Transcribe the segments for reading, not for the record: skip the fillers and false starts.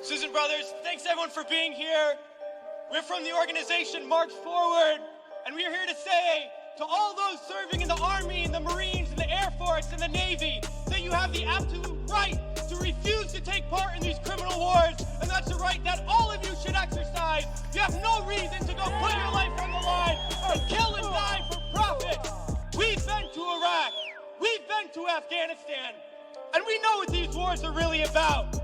Susan Brothers, thanks everyone for being here. We're from the organization March Forward, and we are here to say to all those serving in the Army, and the Marines, and the Air Force, and the Navy, that you have the absolute right to refuse to take part in these criminal wars, and that's a right that all of you should exercise. You have no reason to go put your life on the line and kill and die for profit. We've been to Iraq, we've been to Afghanistan, and we know what these wars are really about.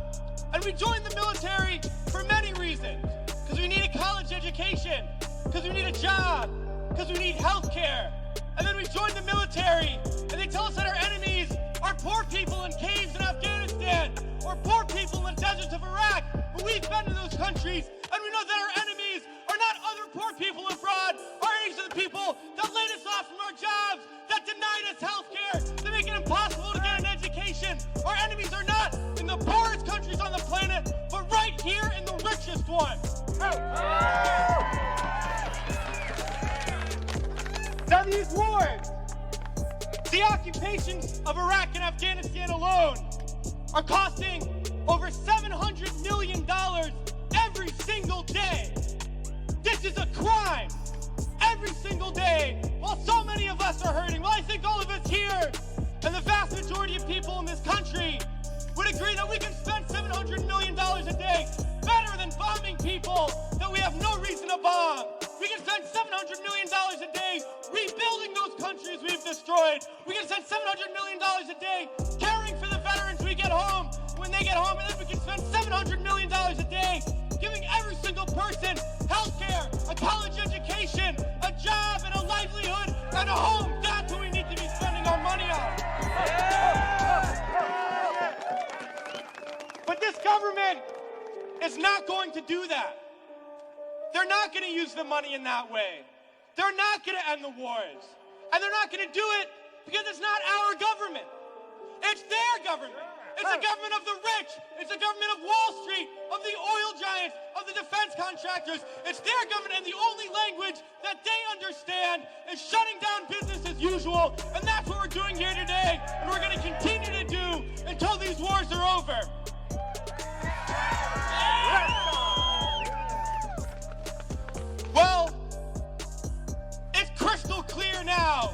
And we joined the military for many reasons. Because we need a college education, because we need a job, because we need health care. And then we joined the military, and they tell us that our enemies are poor people in caves in Afghanistan, or poor people in the deserts of Iraq. But we've been to those countries, and we know that our enemies are not other poor people abroad. Our enemies are the people that laid us off from our jobs, that denied us health care, that make it impossible to get an education. Our enemies are not in the poorest countries on the planet, but right here in the richest ones. Now these wars, the occupations of Iraq and Afghanistan alone, are costing over $700 million every single day. This is a crime every single day, while so many of us are hurting. Well, I think all of us here, and the vast majority of people in this country, would agree that we can spend $700 million a day better than bombing people that we have no reason to bomb. We can spend $700 million a day rebuilding those countries we've destroyed. We can spend $700 million a day caring for the veterans we get home when they get home. And then we can spend $700 million a day giving every single person health care, a college education, a job, and a livelihood, and a home. That's what we need to be spending our money on. But this government is not going to do that. They're not going to use the money in that way. They're not going to end the wars. And they're not going to do it because it's not our government. It's their government. It's the government of the rich. It's the government of Wall Street, of the oil giants, of the defense contractors. It's their government, and the only language that they understand is shutting down business as usual. And that's what we're doing here today. And we're going to continue to do until these wars are over. Well, it's crystal clear now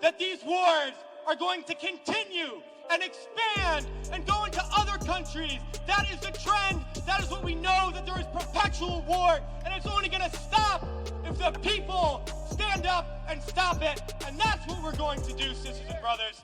that these wars are going to continue and expand and go into other countries. That is the trend. That is what we know, that there is perpetual war, and it's only going to stop if the people stand up and stop it. And that's what we're going to do, sisters and brothers.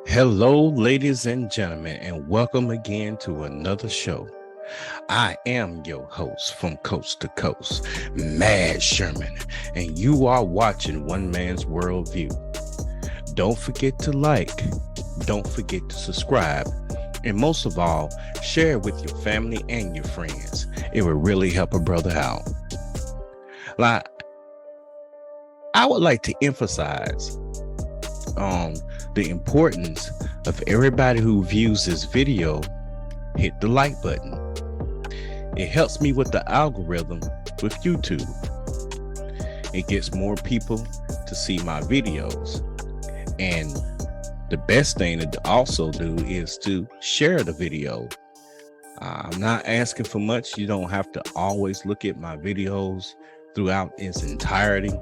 Hello, ladies and gentlemen, and welcome again to another show. I am your host from coast to coast, Mad Sherman, and you are watching One Man's Worldview. Don't forget to like, don't forget to subscribe, and most of all, share it with your family and your friends. It will really help a brother out. Like, I would like to emphasize on the importance of everybody who views this video, hit the like button. It helps me with the algorithm with YouTube. It gets more people to see my videos. And the best thing to also do is to share the video. I'm not asking for much. You don't have to always look at my videos throughout its entirety.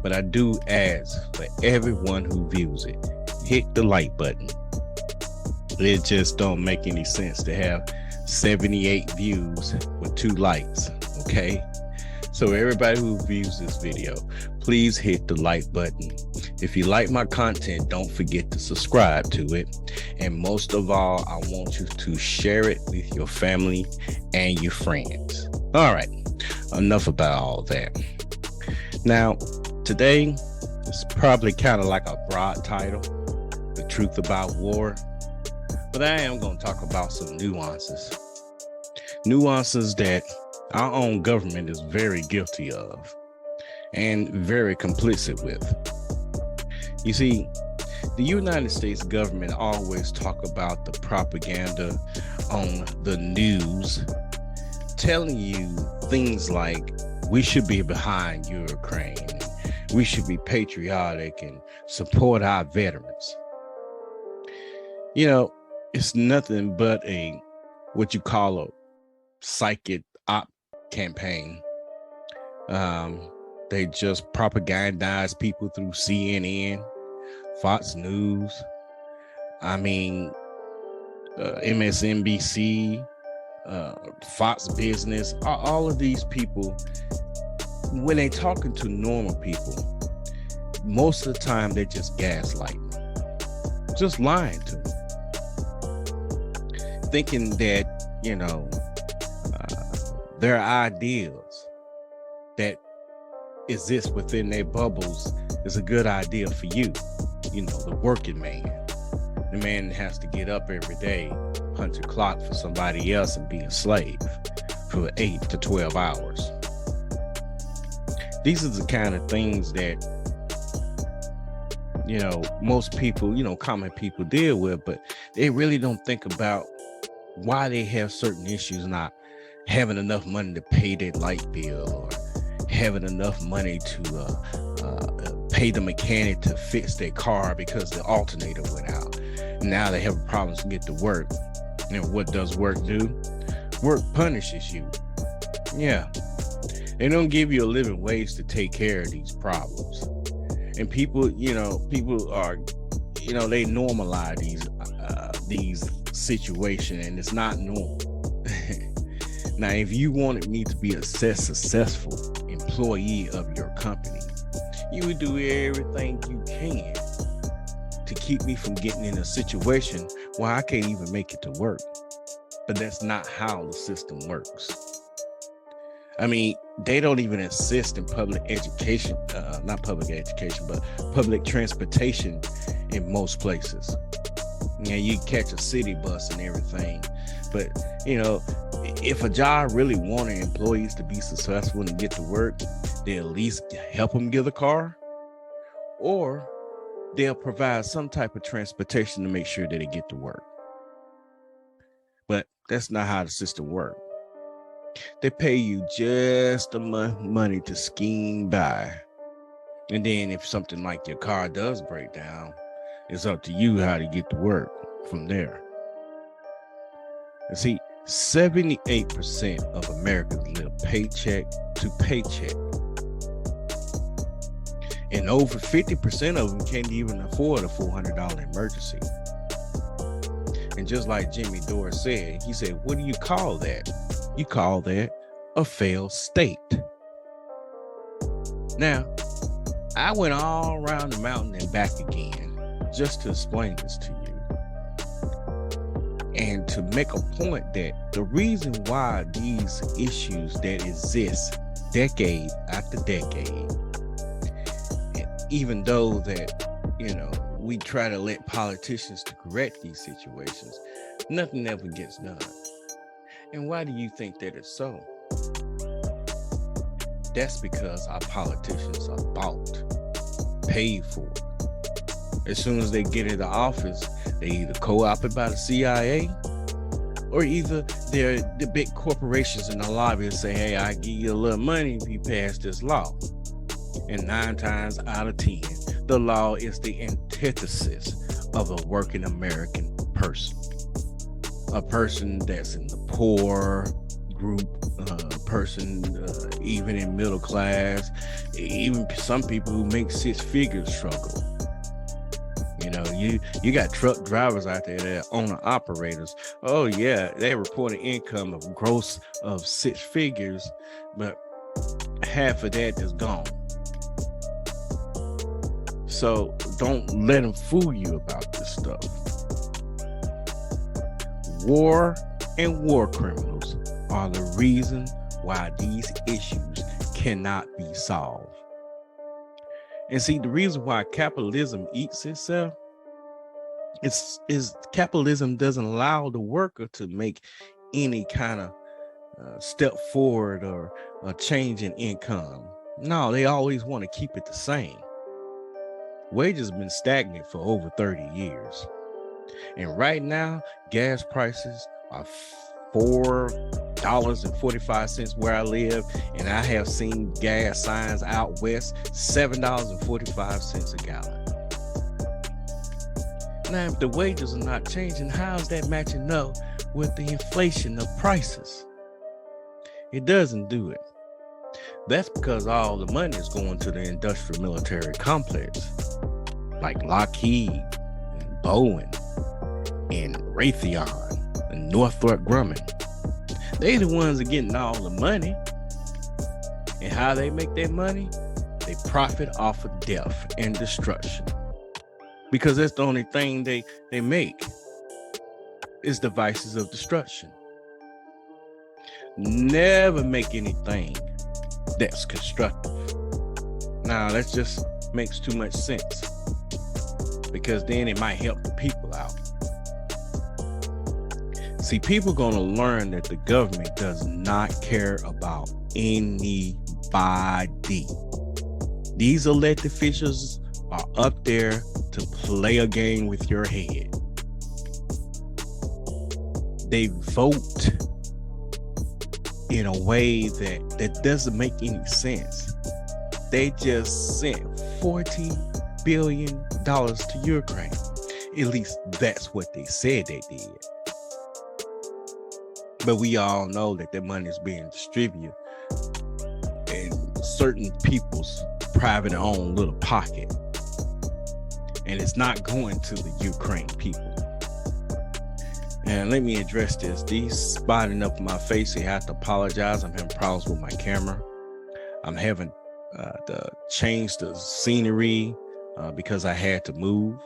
But I do ask for everyone who views it, hit the like button. It just don't make any sense to have 78 views with 2 likes. Okay. So everybody who views this video, please hit the like button. If you like my content, don't forget to subscribe to it. And most of all, I want you to share it with your family and your friends. All right, enough about all that. Now, today is probably kind of like a broad title, The Truth About War. But I am going to talk about some nuances. Nuances that our own government is very guilty of and very complicit with. You see, the United States government always talk about the propaganda on the news, telling you things like we should be behind Ukraine, we should be patriotic and support our veterans. You know, it's nothing but what you call a psychic op campaign. They just propagandize people through CNN, Fox News, MSNBC, Fox Business. All of these people, when they talking to normal people, most of the time they're just gaslighting, just lying to them, thinking that, their ideals that exist within their bubbles is a good idea for you. The working man, the man that has to get up every day, punch a clock for somebody else and be a slave for 8 to 12 hours. These are the kind of things that, most people, common people deal with, but they really don't think about why they have certain issues, not having enough money to pay their light bill or having enough money to pay the mechanic to fix their car because the alternator went out. Now they have problems to get to work. And what does work do? Work punishes you. Yeah. They don't give you a living wage to take care of these problems. And people are, they normalize these situations, and it's not normal. Now, if you wanted me to be a successful employee of your company, you would do everything you can to keep me from getting in a situation where I can't even make it to work. But that's not how the system works. They don't even insist in public education, not public education, but public transportation in most places. You catch a city bus and everything. But, if a job really wanted employees to be successful and get to work, they at least help them get a car, or they'll provide some type of transportation to make sure that they get to work. But that's not how the system works. They pay you just enough money to scheme by. And then if something like your car does break down, it's up to you how to get to work from there. And see, 78% of Americans live paycheck to paycheck. And over 50% of them can't even afford a $400 emergency. And just like Jimmy Dore said, he said, what do you call that? You call that a failed state. Now, I went all around the mountain and back again just to explain this to you. And to make a point that the reason why these issues that exist decade after decade, and even though that, we try to let politicians to correct these situations, nothing ever gets done. And why do you think that is so? That's because our politicians are bought, paid for. As soon as they get into office, they either co-opted by the CIA, or either they're the big corporations and the lobbyists say, hey, I give you a little money if you pass this law. And 9 times out of 10, the law is the antithesis of a working American person. A person that's in the poor group, person, even in middle class, even some people who make 6 figures struggle. You know, you got truck drivers out there that are owner operators. Oh yeah, they report an income of gross of 6 figures, but half of that is gone. So don't let them fool you about this stuff. War and war criminals are the reason why these issues cannot be solved. And see, the reason why capitalism eats itself is capitalism doesn't allow the worker to make any kind of step forward or a change in income. No, they always want to keep it the same. Wages have been stagnant for over 30 years. And right now, gas prices are $4.45 where I live, and I have seen gas signs out west $7.45 a gallon. Now, if the wages are not changing, how is that matching up with the inflation of prices? It doesn't do it. That's because all the money is going to the industrial military complex, like Lockheed, and Boeing, and Raytheon, and Northrop Grumman. They the ones that are getting all the money. And how they make their money? They profit off of death and destruction. Because that's the only thing they make is devices of destruction. Never make anything that's constructive. Now, that just makes too much sense, because then it might help the people out. See, people are going to learn that the government does not care about anybody. These elected officials are up there to play a game with your head. They vote in a way that doesn't make any sense. They just sent $14 billion to Ukraine. At least that's what they said they did. But we all know that that money is being distributed in certain people's private owned little pocket. And it's not going to the Ukraine people. And let me address this. These spotting up my face, I have to apologize. I'm having problems with my camera. I'm having to change the scenery because I had to move.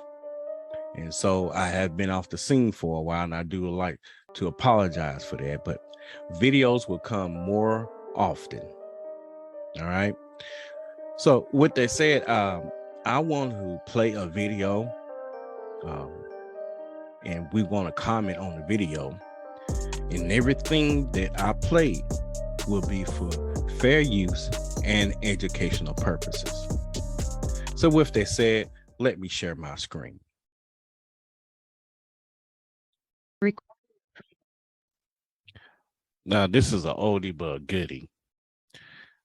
And so I have been off the scene for a while, and I do like to apologize for that. But videos will come more often. All right. So with that said, I want to play a video, and we want to comment on the video. And everything that I play will be for fair use and educational purposes. So with that said, let me share my screen. Now, this is an oldie but a goodie.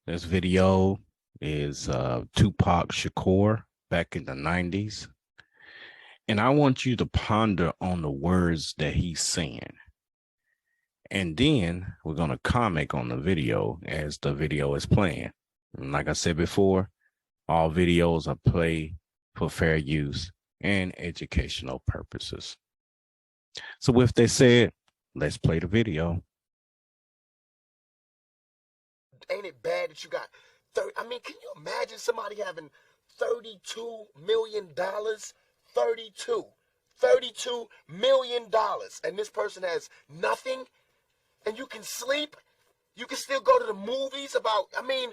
This video is Tupac Shakur back in the 90s. And I want you to ponder on the words that he's saying. And then we're going to comment on the video as the video is playing. And like I said before, all videos are played for fair use and educational purposes. So with that said, let's play the video. Ain't it bad that you got 30? I mean, can you imagine somebody having $32 million? $32 million. And this person has nothing. And you can sleep. You can still go to the movies about, I mean,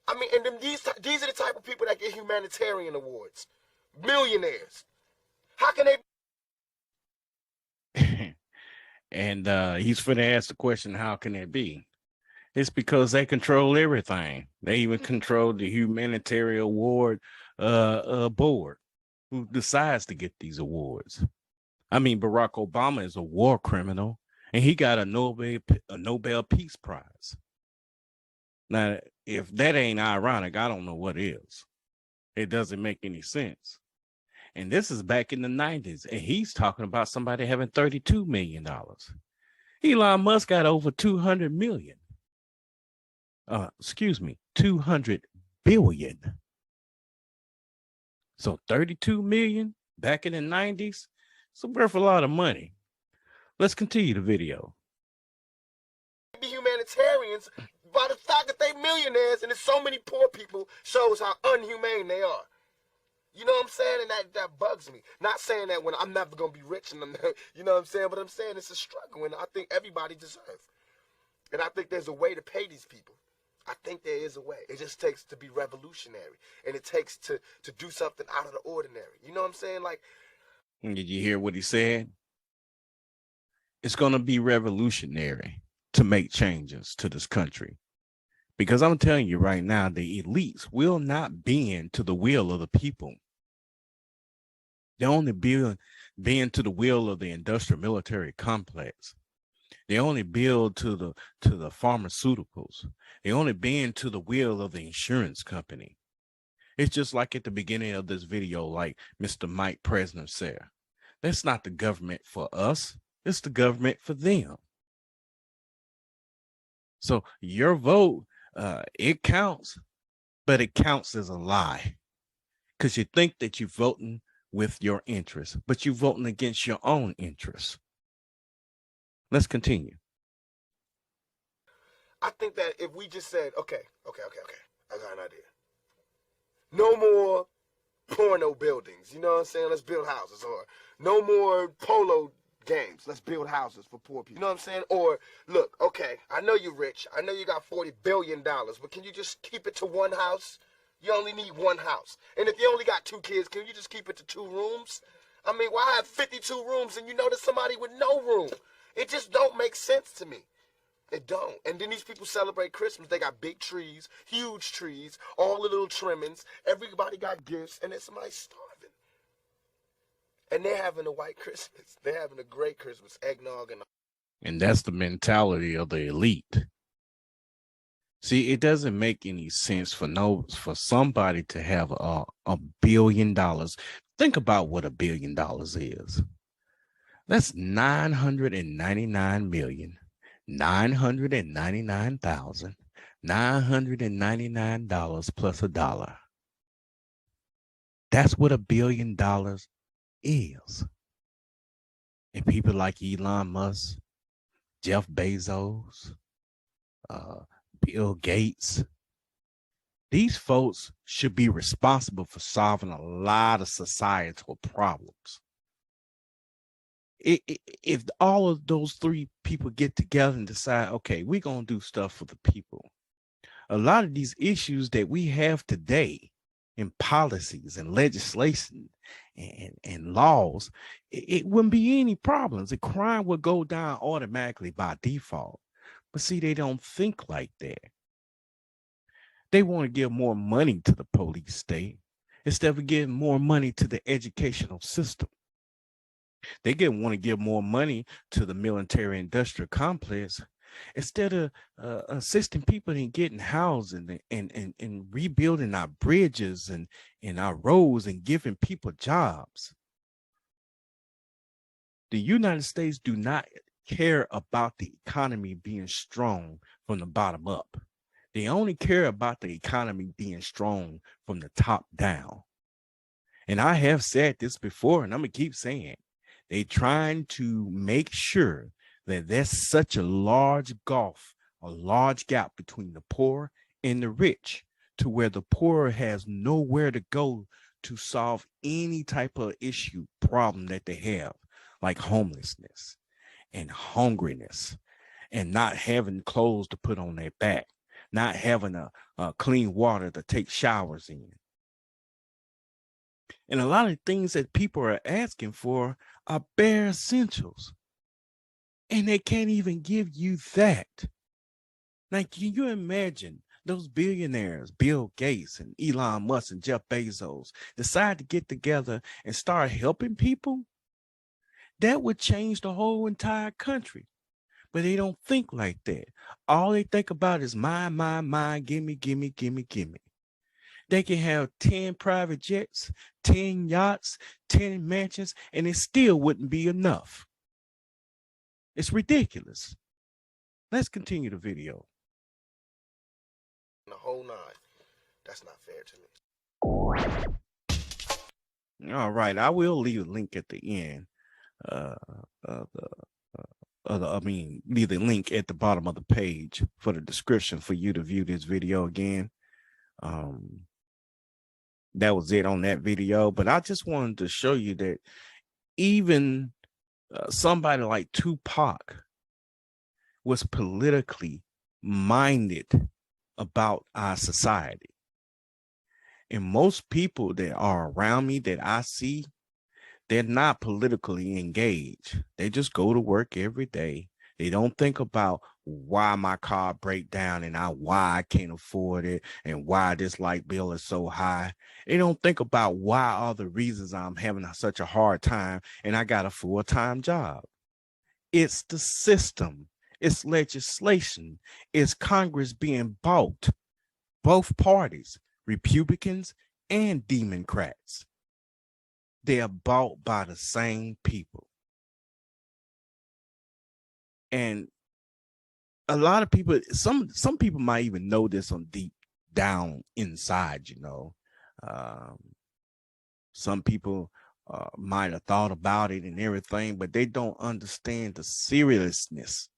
and then these are the type of people that get humanitarian awards. Millionaires. How can they? And he's finna ask the question, how can it be? It's because they control everything. They even control the humanitarian award board, who decides to get these awards. I mean, Barack Obama is a war criminal, and he got a Nobel Peace Prize. Now, if that ain't ironic, I don't know what is. It doesn't make any sense. And this is back in the 90s, and he's talking about somebody having $32 million. Elon Musk got over 200 million. 200 billion. So 32 million back in the 90s, it's worth a lot of money. Let's continue the video. Be humanitarians by the fact that they millionaires and there's so many poor people shows how unhumane they are. You know what I'm saying? And that bugs me. Not saying that when I'm never going to be rich and you know what I'm saying? But I'm saying it's a struggle and I think everybody deserves. And I think there's a way to pay these people. I think there is a way. It just takes to be revolutionary. And it takes to do something out of the ordinary. You know what I'm saying? Like, did you hear what he said? It's going to be revolutionary to make changes to this country. Because I'm telling you right now, the elites will not bend to the will of the people. They only bend to the will of the industrial military complex. They only build to the pharmaceuticals. They only bend to the will of the insurance company. It's just like at the beginning of this video, like Mr. Mike President said, that's not the government for us. It's the government for them. So your vote, it counts, but it counts as a lie because you think that you're voting with your interests, but you're voting against your own interests. Let's continue. I think that if we just said, okay, I got an idea. No more porno buildings, you know what I'm saying? Let's build houses. Or no more polo games. Let's build houses for poor people. You know what I'm saying? Or, look, okay, I know you're rich. I know you got $40 billion, but can you just keep it to one house? You only need one house. And if you only got 2 kids, can you just keep it to 2 rooms? I mean, why have 52 rooms and you know there's somebody with no room? It just don't make sense to me. It don't. And then these people celebrate Christmas. They got big trees, huge trees, all the little trimmings. Everybody got gifts, and then somebody's starving. And they're having a white Christmas. They're having a great Christmas, eggnog and that's the mentality of the elite. See, it doesn't make any sense for somebody to have $1 billion. Think about what $1 billion is. That's 999,999,999 plus $1. That's what $1 billion is. And people like Elon Musk, Jeff Bezos, Bill Gates, these folks should be responsible for solving a lot of societal problems. If all of those 3 people get together and decide, okay, we're going to do stuff for the people, a lot of these issues that we have today in policies and legislation and laws, it wouldn't be any problems. The crime would go down automatically by default. But see, they don't think like that. They want to give more money to the police state instead of giving more money to the educational system. They want to give more money to the military industrial complex instead of assisting people in getting housing and rebuilding our bridges and our roads and giving people jobs. The United States do not care about the economy being strong from the bottom up. They only care about the economy being strong from the top down. And I have said this before, and I'm going to keep saying it. They're trying to make sure that there's such a large gulf, a large gap between the poor and the rich, to where the poor has nowhere to go to solve any type of problem that they have, like homelessness and hungriness and not having clothes to put on their back, not having a clean water to take showers in. And a lot of things that people are asking for are bare essentials. And they can't even give you that. Like, can you imagine those billionaires, Bill Gates and Elon Musk and Jeff Bezos, decide to get together and start helping people? That would change the whole entire country. But they don't think like that. All they think about is mine, gimme. They can have 10 private jets, 10 yachts, 10 mansions, and it still wouldn't be enough. It's ridiculous. Let's continue the video. the whole 9. That's not fair to me. All right, I will leave a link at the end. Uh, leave the link at the bottom of the page for the description for you to view this video again. That was it on that video, but I just wanted to show you that even somebody like Tupac was politically minded about our society. And most people that are around me that I see, they're not politically engaged. They just go to work every day. They don't think about why my car break down and why I can't afford it and why this light bill is so high. They don't think about why are the reasons I'm having such a hard time and I got a full-time job. It's the system. It's legislation. It's Congress being bought. Both parties, Republicans and Democrats. They are bought by the same people. And a lot of people, some people might even know this on deep down inside, you know. Some people might have thought about it and everything, but they don't understand the seriousness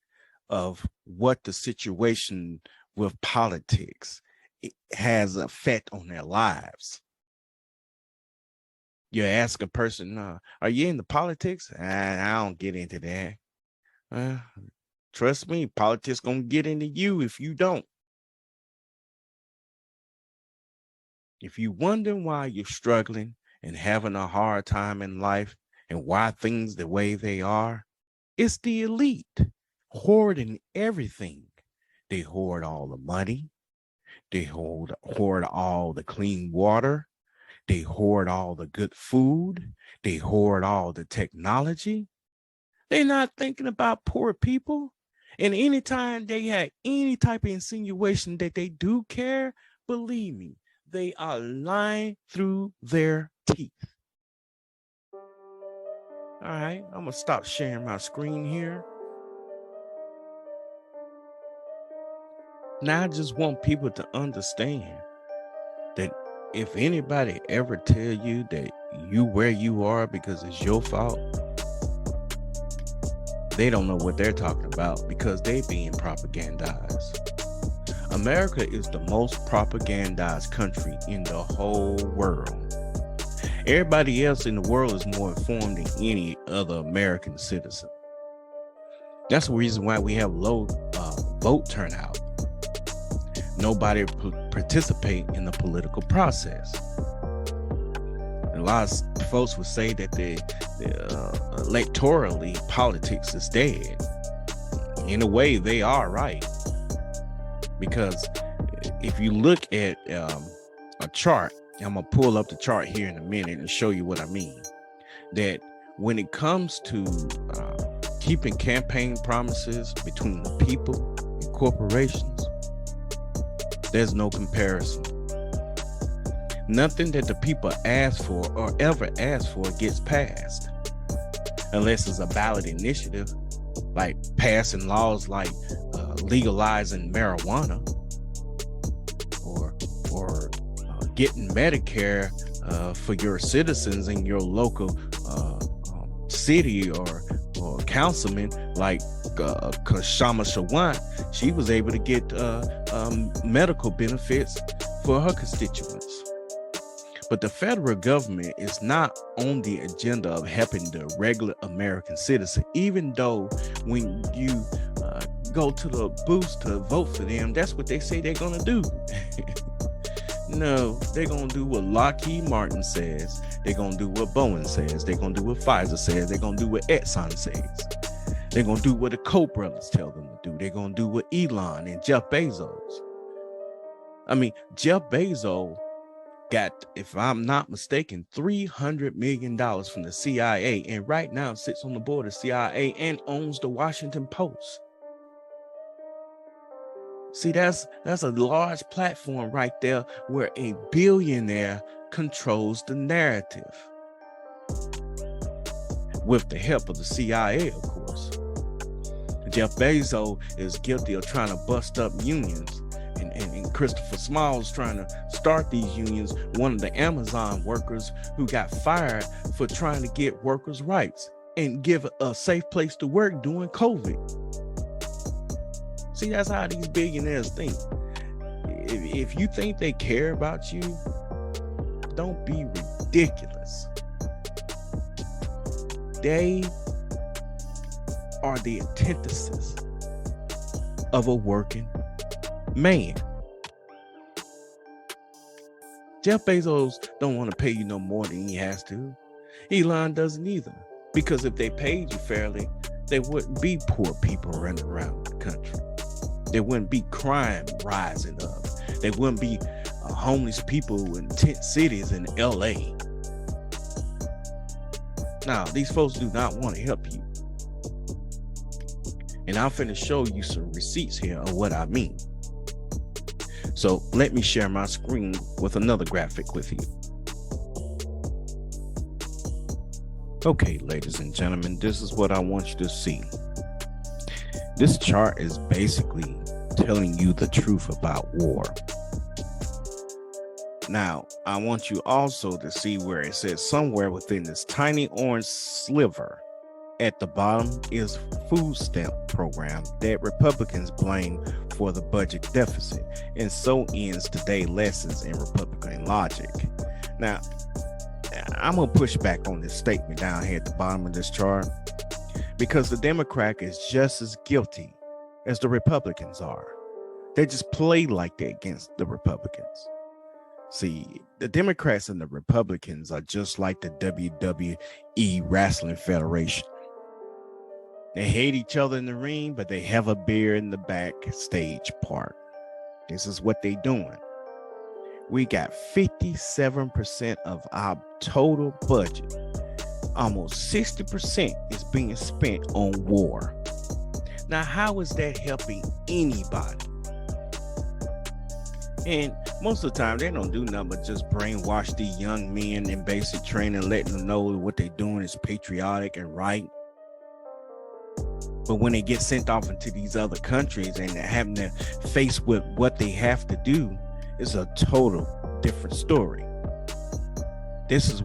of what the situation with politics has an effect on their lives. You ask a person, are you into politics? I don't get into that. Trust me, politics gonna get into you if you don't. If you wonder why you're struggling and having a hard time in life and why things the way they are, it's the elite hoarding everything. They hoard all the money. They hoard all the clean water. They hoard all the good food. They hoard all the technology. They're not thinking about poor people. And anytime they had any type of insinuation that they do care, believe me, they are lying through their teeth. All right, I'm going to stop sharing my screen here. Now I just want people to understand that if anybody ever tell you that you where you are because it's your fault, they don't know what they're talking about because they being propagandized. America is the most propagandized country in the whole world. Everybody else in the world is more informed than any other American citizen. That's the reason why we have low vote turnout. Nobody participate in the political process. A lot of folks would say that electorally politics is dead. In a way, they are right. Because if you look at a chart, I'm going to pull up the chart here in a minute and show you what I mean. That when it comes to keeping campaign promises between the people and corporations, there's no comparison. Nothing that the people ask for or ever ask for gets passed. Unless it's a ballot initiative, like passing laws like legalizing marijuana or getting Medicare for your citizens in your local city or councilman, like Kashama Shawant. She was able to get medical benefits for her constituents. But the federal government is not on the agenda of helping the regular American citizen, even though when you go to the booths to vote for them, that's what they say they're going to do. No, they're going to do what Lockheed Martin says. They're going to do what Boeing says. They're going to do what Pfizer says. They're going to do what Exxon says. They're going to do what the Koch brothers tell them to do. They're going to do what Elon and Jeff Bezos. I mean, Jeff Bezos got, if I'm not mistaken, $300 million from the CIA, and right now sits on the board of CIA and owns the Washington Post. See, that's a large platform right there where a billionaire controls the narrative. With the help of the CIA, of course. Jeff Bezos is guilty of trying to bust up unions and Christopher Smalls trying to start these unions, one of the Amazon workers who got fired for trying to get workers' rights and give a safe place to work during COVID. See, that's how these billionaires think. If you think they care about you, don't be ridiculous. They are the antithesis of a working man. Jeff Bezos don't want to pay you no more than he has to. Elon doesn't either. Because if they paid you fairly, there wouldn't be poor people running around the country. There wouldn't be crime rising up. There wouldn't be homeless people in tent cities in LA. Now, these folks do not want to help you. And I'm finna show you some receipts here of what I mean. So let me share my screen with another graphic with you. Okay, ladies and gentlemen, this is what I want you to see. This chart is basically telling you the truth about war. Now, I want you also to see where it says somewhere within this tiny orange sliver at the bottom is food stamp program that Republicans blame for the budget deficit. And so ends today's lessons in Republican logic. Now, I'm going to push back on this statement down here at the bottom of this chart because the Democrat is just as guilty as the Republicans are. They just play like that against the Republicans. See, the Democrats and the Republicans are just like the WWE Wrestling Federation. They hate each other in the ring, but they have a beer in the backstage part. This is what they doing. We got 57% of our total budget. Almost 60% is being spent on war. Now, how is that helping anybody? And most of the time, they don't do nothing but just brainwash these young men in basic training, letting them know what they're doing is patriotic and right. But when they get sent off into these other countries and they're having to face with what they have to do, it's a total different story. This is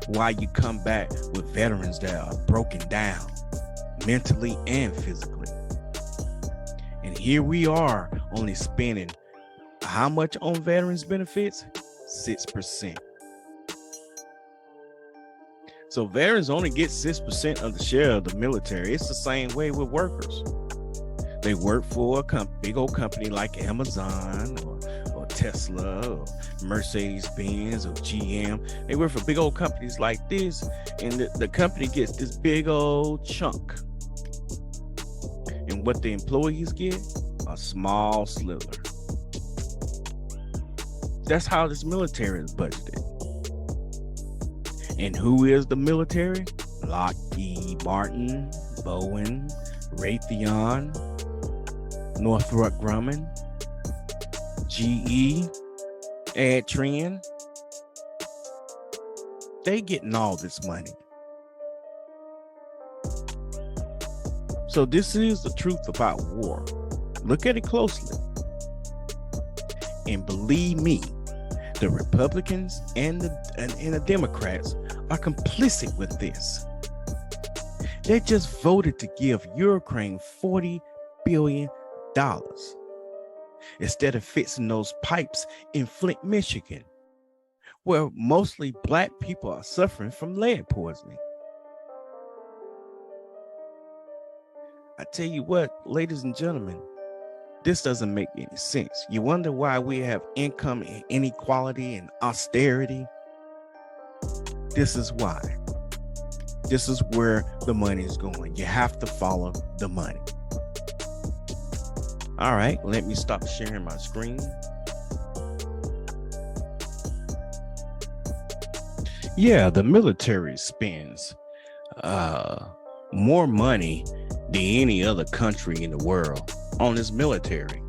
why you come back with veterans that are broken down mentally and physically. And here we are only spending how much on veterans benefits? 6%. So veterans only get 6% of the share of the military. It's the same way with workers. They work for a big old company like Amazon or Tesla or Mercedes-Benz or GM. They work for big old companies like this, and the company gets this big old chunk. And what the employees get? A small sliver. That's how this military is budgeted. And who is the military? Lockheed Martin, Boeing, Raytheon, Northrop Grumman, GE, TRYNG. They getting all this money. So this is the truth about war. Look at it closely. And believe me, the Republicans and the Democrats are complicit with this. They just voted to give Ukraine $40 billion instead of fixing those pipes in Flint, Michigan, where mostly black people are suffering from lead poisoning. I tell you what, ladies and gentlemen, this doesn't make any sense. You wonder why we have income inequality and austerity? This is why. This is where the money is going. You have to follow the money. All right, let me stop sharing my screen. Yeah, the military spends more money than any other country in the world on its military.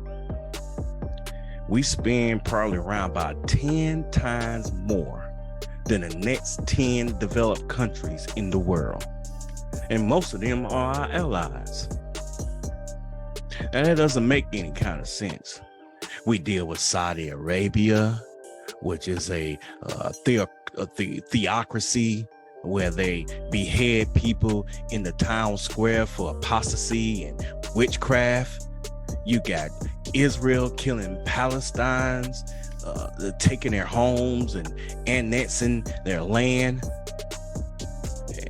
We spend probably around about 10 times more than the next 10 developed countries in the world. And most of them are our allies. And that doesn't make any kind of sense. We deal with Saudi Arabia, which is a theocracy where they behead people in the town square for apostasy and witchcraft. You got Israel killing Palestinians, taking their homes and annexing their land.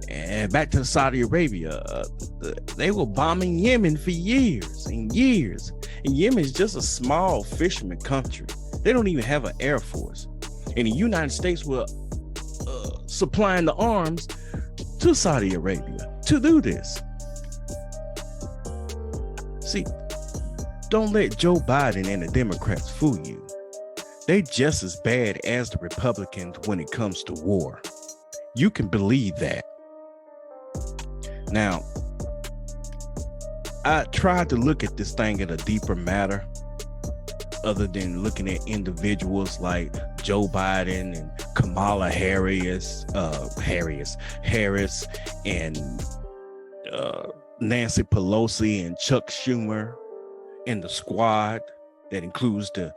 And back to Saudi Arabia, they were bombing Yemen for years and years. And Yemen is just a small fisherman country. They don't even have an air force. And the United States were supplying the arms to Saudi Arabia to do this. See, don't let Joe Biden and the Democrats fool you. They just as bad as the Republicans when it comes to war. You can believe that. Now, I tried to look at this thing in a deeper matter, other than looking at individuals like Joe Biden and Kamala Harris, and Nancy Pelosi and Chuck Schumer and the squad that includes the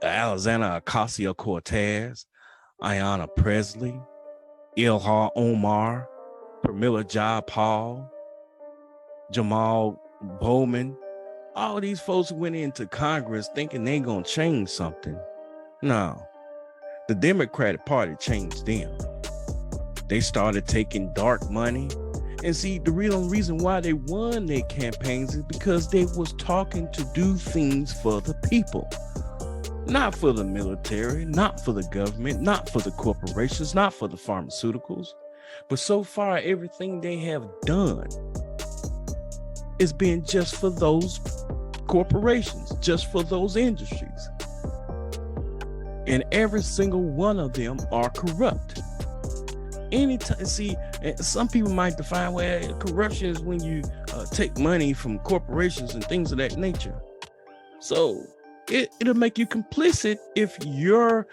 Alexandria Ocasio-Cortez, Ayanna Presley, Ilhan Omar, Pramila Jayapal, Jamal Bowman. All these folks went into Congress thinking they gonna change something. No, the Democratic Party changed them. They started taking dark money. And see, the real reason why they won their campaigns is because they was talking to do things for the people. Not for the military, not for the government, not for the corporations, not for the pharmaceuticals. But so far, everything they have done is been just for those corporations, just for those industries. And every single one of them are corrupt. Anytime, see, some people might define, well, corruption is when you take money from corporations and things of that nature. So it'll make you complicit if your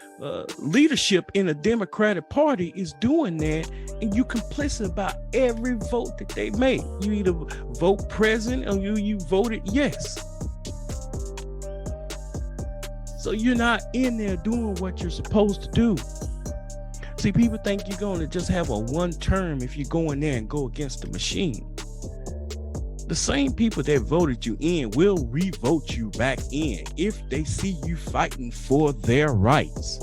leadership in the Democratic Party is doing that, and you complicit about every vote that they make. You either vote president or you voted yes. So you're not in there doing what you're supposed to do. See, people think you're going to just have a one term if you go in there and go against the machine. The same people that voted you in will re-vote you back in if they see you fighting for their rights.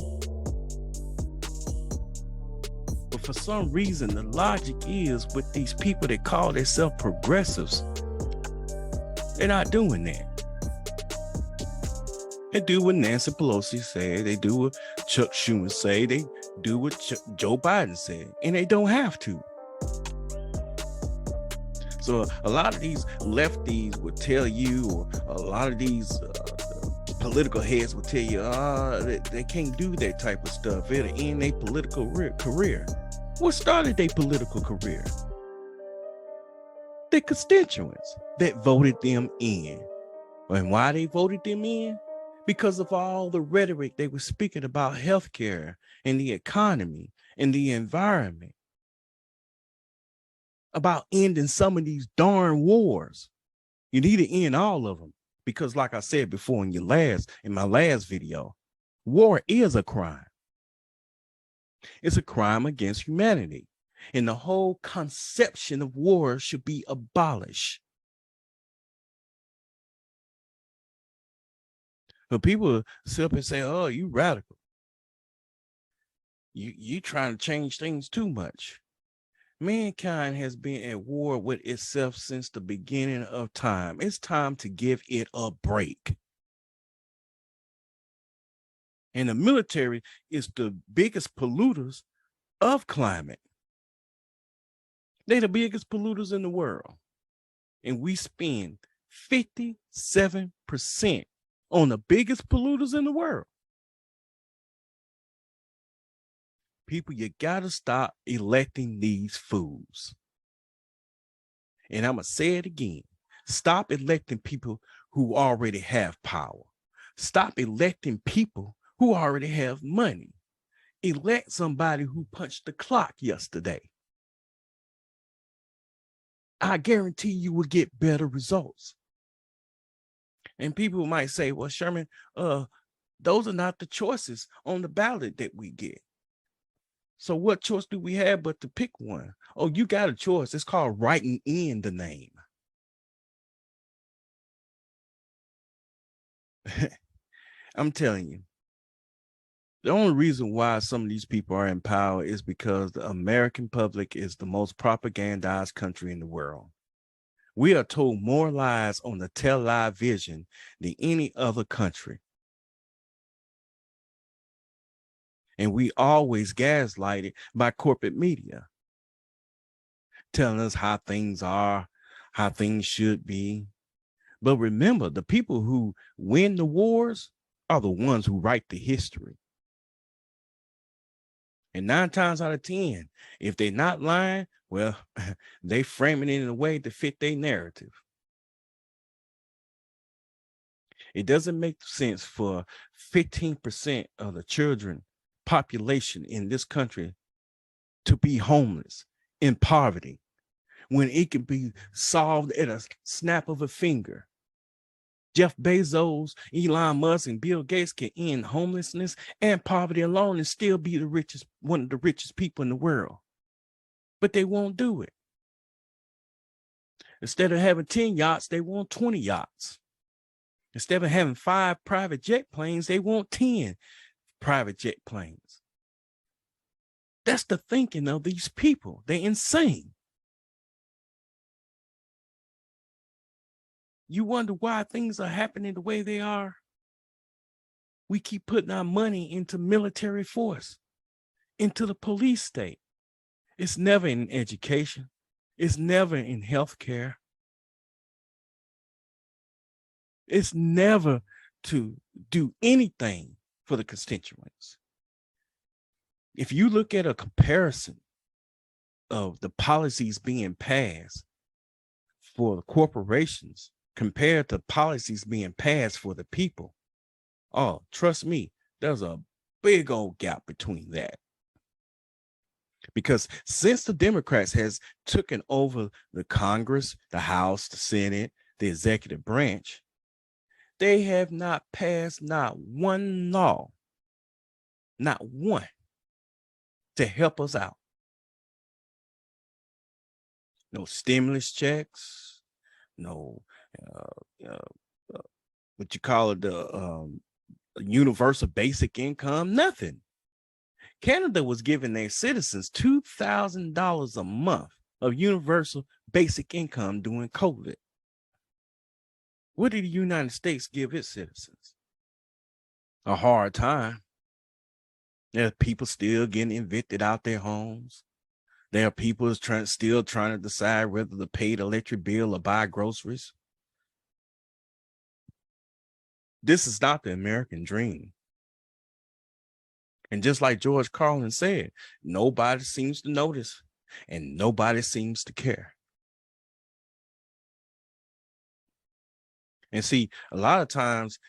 But for some reason, the logic is with these people that call themselves progressives, they're not doing that. They do what Nancy Pelosi said. They do what Chuck Schumer say. They do what Joe Biden said, and they don't have to. So a lot of these lefties would tell you, or a lot of these political heads would tell you, they can't do that type of stuff. It'll end their political career. What started their political career? The constituents that voted them in. And why they voted them in? Because of all the rhetoric they were speaking about healthcare and the economy and the environment, about ending some of these darn wars. You need to end all of them because, like I said before in my last video, war is a crime. It's a crime against humanity, and the whole conception of war should be abolished. But people sit up and say, "Oh, you radical. You trying to change things too much." Mankind has been at war with itself since the beginning of time. It's time to give it a break. And the military is the biggest polluters of climate. They're the biggest polluters in the world. And we spend 57% on the biggest polluters in the world. People, you gotta stop electing these fools. And I'm gonna say it again. Stop electing people who already have power. Stop electing people who already have money. Elect somebody who punched the clock yesterday. I guarantee you will get better results. And people might say, well, Sherman, those are not the choices on the ballot that we get. So what choice do we have but to pick one? Oh, you got a choice. It's called writing in the name. I'm telling you, the only reason why some of these people are in power is because the American public is the most propagandized country in the world. We are told more lies on the television than any other country. And we always gaslighted by corporate media, telling us how things are, how things should be. But remember, the people who win the wars are the ones who write the history. And 9 times out of 10, if they're not lying, well, they frame it in a way to fit their narrative. It doesn't make sense for 15% of the children population in this country to be homeless, in poverty, when it can be solved at a snap of a finger. Jeff Bezos, Elon Musk, and Bill Gates can end homelessness and poverty alone and still be one of the richest people in the world. But they won't do it. Instead of having 10 yachts, they want 20 yachts. Instead of having 5 private jet planes, they want 10 private jet planes. That's the thinking of these people. They're insane. You wonder why things are happening the way they are? We keep putting our money into military force, into the police state. It's never in education. It's never in healthcare. It's never to do anything for the constituents. If you look at a comparison of the policies being passed for the corporations compared to policies being passed for the people, oh, trust me, there's a big old gap between that. Because since the Democrats has taken over the Congress, the House, the Senate, the executive branch, they have not passed not one law, not one, to help us out. No stimulus checks, no, what you call it, the universal basic income, nothing. Canada was giving their citizens $2,000 a month of universal basic income during COVID. What did the United States give its citizens? A hard time. There are people still getting evicted out their homes. There are people still trying to decide whether to pay the electric bill or buy groceries. This is not the American dream. And just like George Carlin said, nobody seems to notice and nobody seems to care. And see, a lot of times,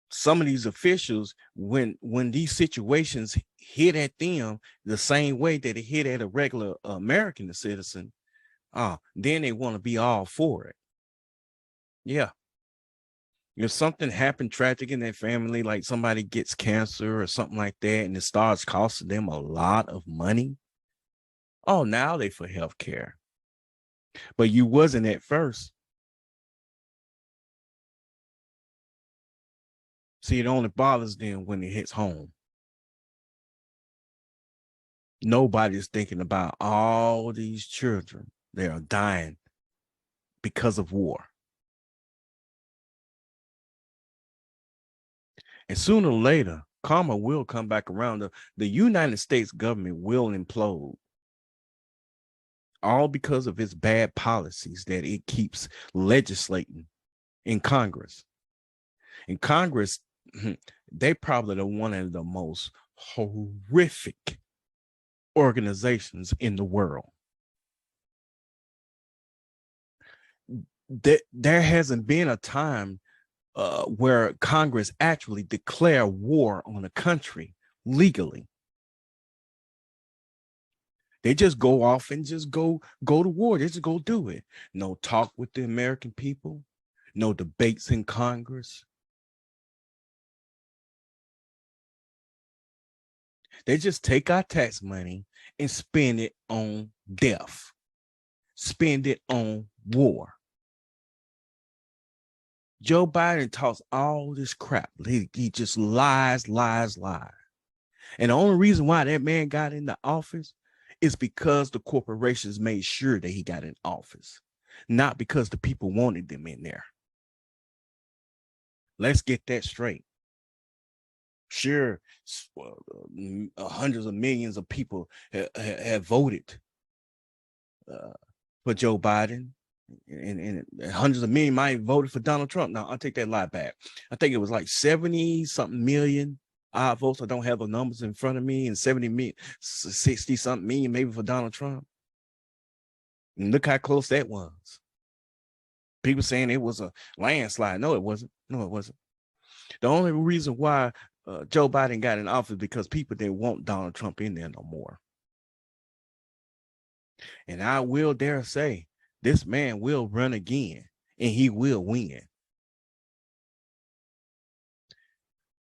some of these officials, when these situations hit at them the same way that it hit at a regular American citizen, then they want to be all for it. Yeah. If something happened tragic in their family, like somebody gets cancer or something like that, and it starts costing them a lot of money, oh, now they for health care. But you wasn't at first. See, it only bothers them when it hits home. Nobody's thinking about all these children that are dying because of war. And sooner or later, karma will come back around. The United States government will implode. All because of its bad policies that it keeps legislating in Congress. In Congress, they probably are one of the most horrific organizations in the world. There hasn't been a time where Congress actually declare war on a country legally. They just go off and just go to war. They just go do it. No talk with the American people. no debates in Congress. They just take our tax money and spend it on death, spend it on war. Joe Biden talks all this crap. He just lies. And the only reason why that man got into office is because the corporations made sure that he got in office, not because the people wanted them in there. Let's get that straight. Sure, hundreds of millions of people have voted for Joe Biden, and hundreds of million might have voted for Donald Trump. Now, I'll take that lie back. I think it was like 70-something million odd votes. I don't have the numbers in front of me, and 70 million, 60-something million maybe for Donald Trump. And look how close that was. People saying it was a landslide. No, it wasn't. The only reason why Joe Biden got in office because people didn't want Donald Trump in there no more. And I will dare say this man will run again and he will win.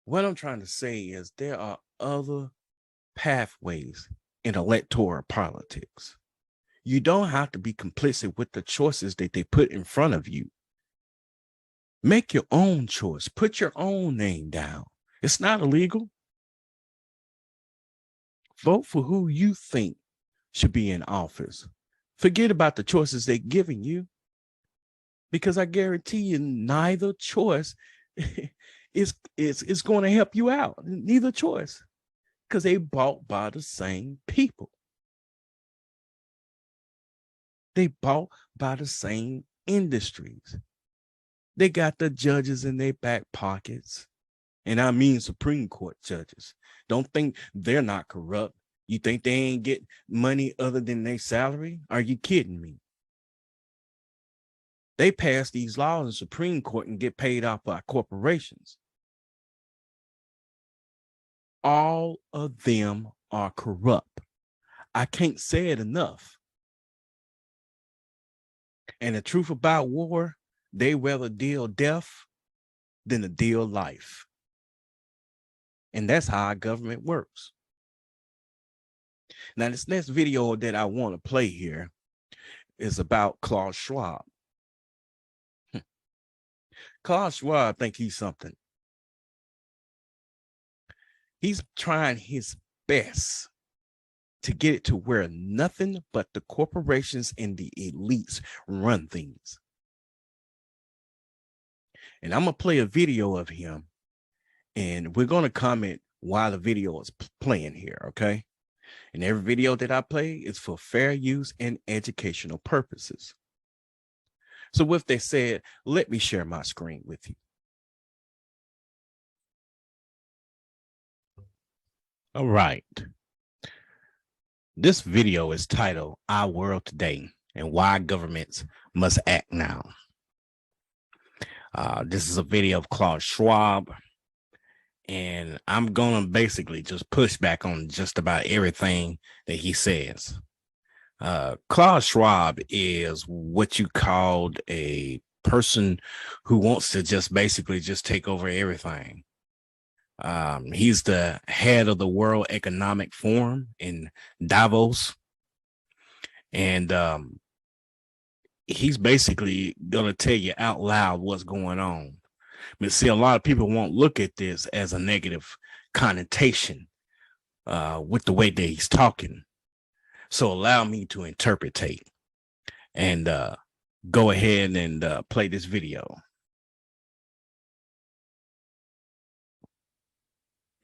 What I'm trying to say is there are other pathways in electoral politics. You don't have to be complicit with the choices that they put in front of you. Make your own choice. Put your own name down. It's not illegal. Vote for who you think should be in office. Forget about the choices they're giving you, because I guarantee you neither choice is going to help you out. Neither choice, because they bought by the same people. They bought by the same industries. They got the judges in their back pockets. And I mean Supreme Court judges. Don't think they're not corrupt. You think they ain't get money other than their salary? Are you kidding me? They pass these laws in Supreme Court and get paid off by corporations. All of them are corrupt. I can't say it enough. And the truth about war, they rather deal death than to deal life. And that's how our government works. Now, this next video that I want to play here is about Klaus Schwab. Klaus Schwab think he's something. He's trying his best to get it to where nothing but the corporations and the elites run things. And I'm going to play a video of him, and we're going to comment while the video is playing here, okay? And every video that I play is for fair use and educational purposes. So with that said, let me share my screen with you. All right. This video is titled Our World Today and Why Governments Must Act Now. This is a video of Klaus Schwab, and I'm going to basically just push back on just about everything that he says. Klaus Schwab is what you called a person who wants to just basically just take over everything. He's the head of the World Economic Forum in Davos. And he's basically going to tell you out loud what's going on. But see, a lot of people won't look at this as a negative connotation with the way that he's talking. So allow me to interpretate and go ahead and play this video.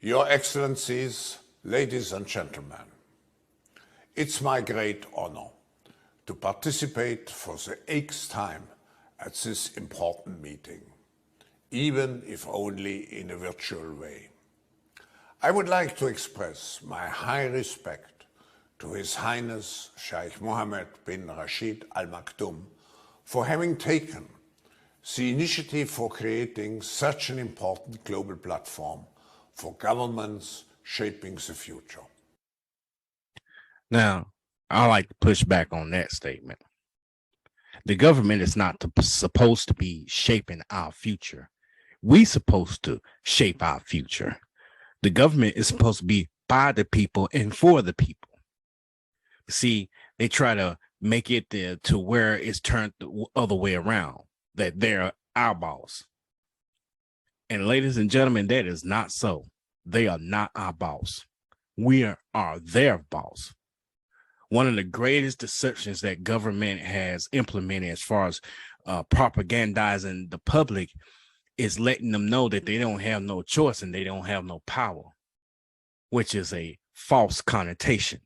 Your Excellencies, ladies and gentlemen, it's my great honor to participate for the 8th time at this important meeting, even if only in a virtual way. I would like to express my high respect to His Highness Sheikh Mohammed bin Rashid Al Maktoum for having taken the initiative for creating such an important global platform for governments shaping the future. Now, I like to push back on that statement. The government is not supposed to be shaping our future. We supposed to shape our future. The government is supposed to be by the people and for the people. See, they try to make it to where it's turned the other way around, that they're our boss. And ladies and gentlemen, that is not so. They are not our boss. We are their boss. One of the greatest deceptions that government has implemented as far as propagandizing the public is letting them know that they don't have no choice and they don't have no power, which is a false connotation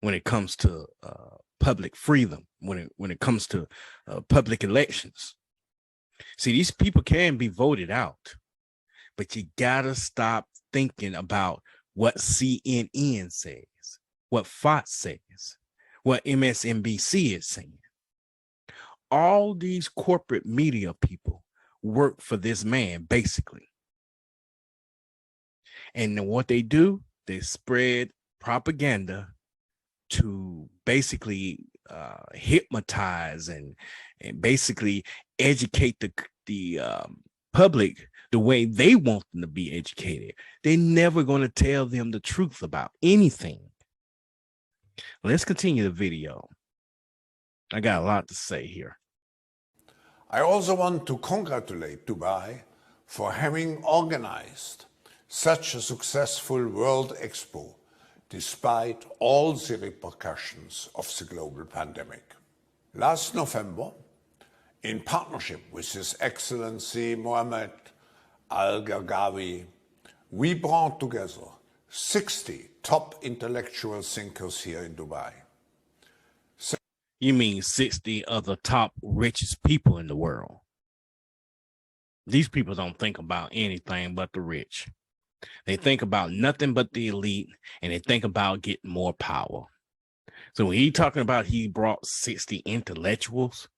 when it comes to public freedom, when it comes to public elections. See, these people can be voted out, but you gotta stop thinking about what CNN says, what Fox says, what MSNBC is saying. All these corporate media people work for this man, basically. And what they do, they spread propaganda to basically hypnotize and basically educate the public the way they want them to be educated. They're never going to tell them the truth about anything. Let's continue the video. I got a lot to say here. I also want to congratulate Dubai for having organized such a successful World Expo despite all the repercussions of the global pandemic. Last November, in partnership with His Excellency Mohammed Al-Gargawi, we brought together 60 top intellectual thinkers here in Dubai. You mean 60 of the top richest people in the world? These people don't think about anything but the rich. They think about nothing but the elite, and they think about getting more power. So when he's talking about he brought 60 intellectuals,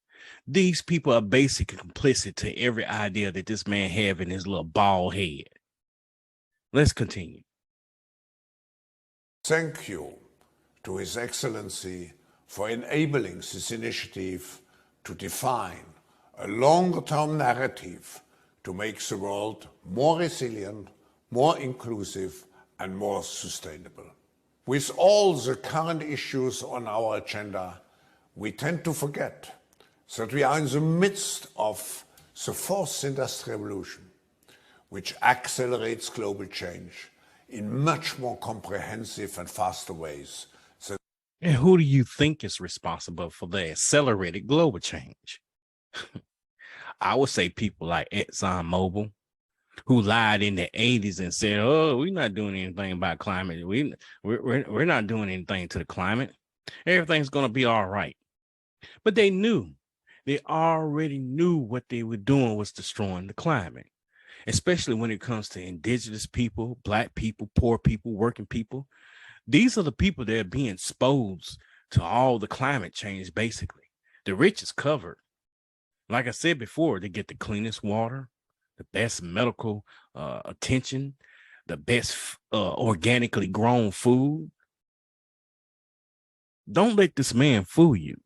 these people are basically complicit to every idea that this man have in his little bald head. Let's continue. Thank you to His Excellency for enabling this initiative to define a longer-term narrative to make the world more resilient, more inclusive, and more sustainable. With all the current issues on our agenda, we tend to forget that we are in the midst of the fourth industrial revolution, which accelerates global change in much more comprehensive and faster ways. And who do you think is responsible for the accelerated global change? I would say people like ExxonMobil, who lied in the 80s and said, oh, we're not doing anything about climate. We're not doing anything to the climate. Everything's going to be all right. But they already knew what they were doing was destroying the climate, especially when it comes to indigenous people, black people, poor people, working people. These are the people that are being exposed to all the climate change, basically. The rich is covered. Like I said before, they get the cleanest water, the best medical attention, the best organically grown food. Don't let this man fool you.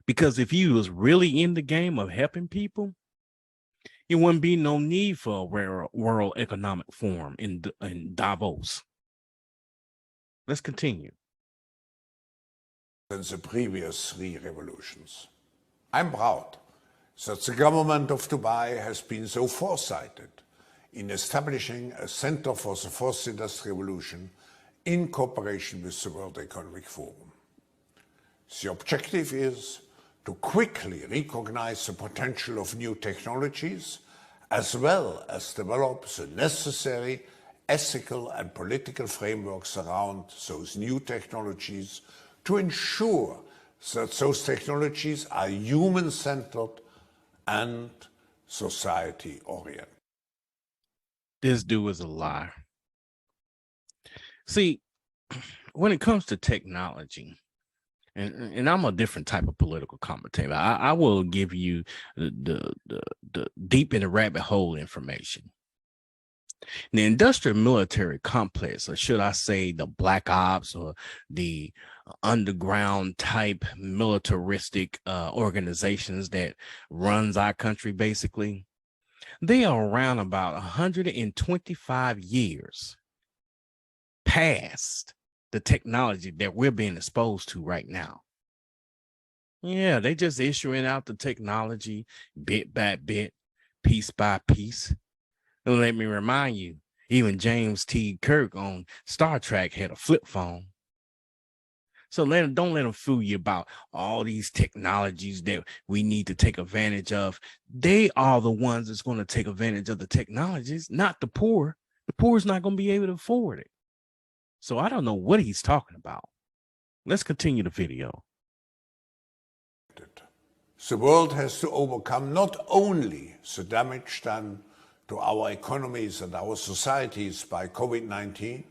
Because if he was really in the game of helping people, it wouldn't be no need for a World Economic Forum in Davos. Let's continue. Than the previous three revolutions. I'm proud that the government of Dubai has been so foresighted in establishing a Center for the Fourth Industrial Revolution in cooperation with the World Economic Forum. The objective is to quickly recognize the potential of new technologies, as well as develop the necessary ethical and political frameworks around those new technologies to ensure that those technologies are human-centered and society-oriented. This dude is a liar. See, when it comes to technology, and I'm a different type of political commentator, I will give you the deep in the rabbit hole information. The industrial military complex, or should I say the black ops or the underground type militaristic organizations that runs our country, basically, they are around about 125 years past the technology that we're being exposed to right now. Yeah, they just issuing out the technology bit by bit, piece by piece. And let me remind you, even James T. Kirk on Star Trek had a flip phone. So don't let them fool you about all these technologies that we need to take advantage of. They are the ones that's going to take advantage of the technologies, not the poor. The poor is not going to be able to afford it. So I don't know what he's talking about. Let's continue the video. The world has to overcome not only the damage done to our economies and our societies by COVID-19,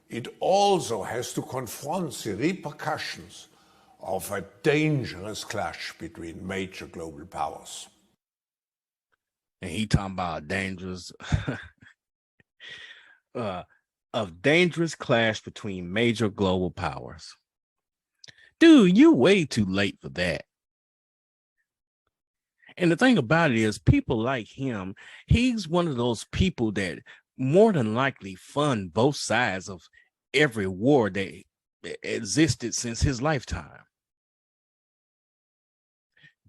it also has to confront the repercussions of a dangerous clash between major global powers. And he talking about dangerous, dangerous clash between major global powers. Dude, you're way too late for that. And the thing about it is, people like him, he's one of those people that more than likely fund both sides of every war that existed since his lifetime.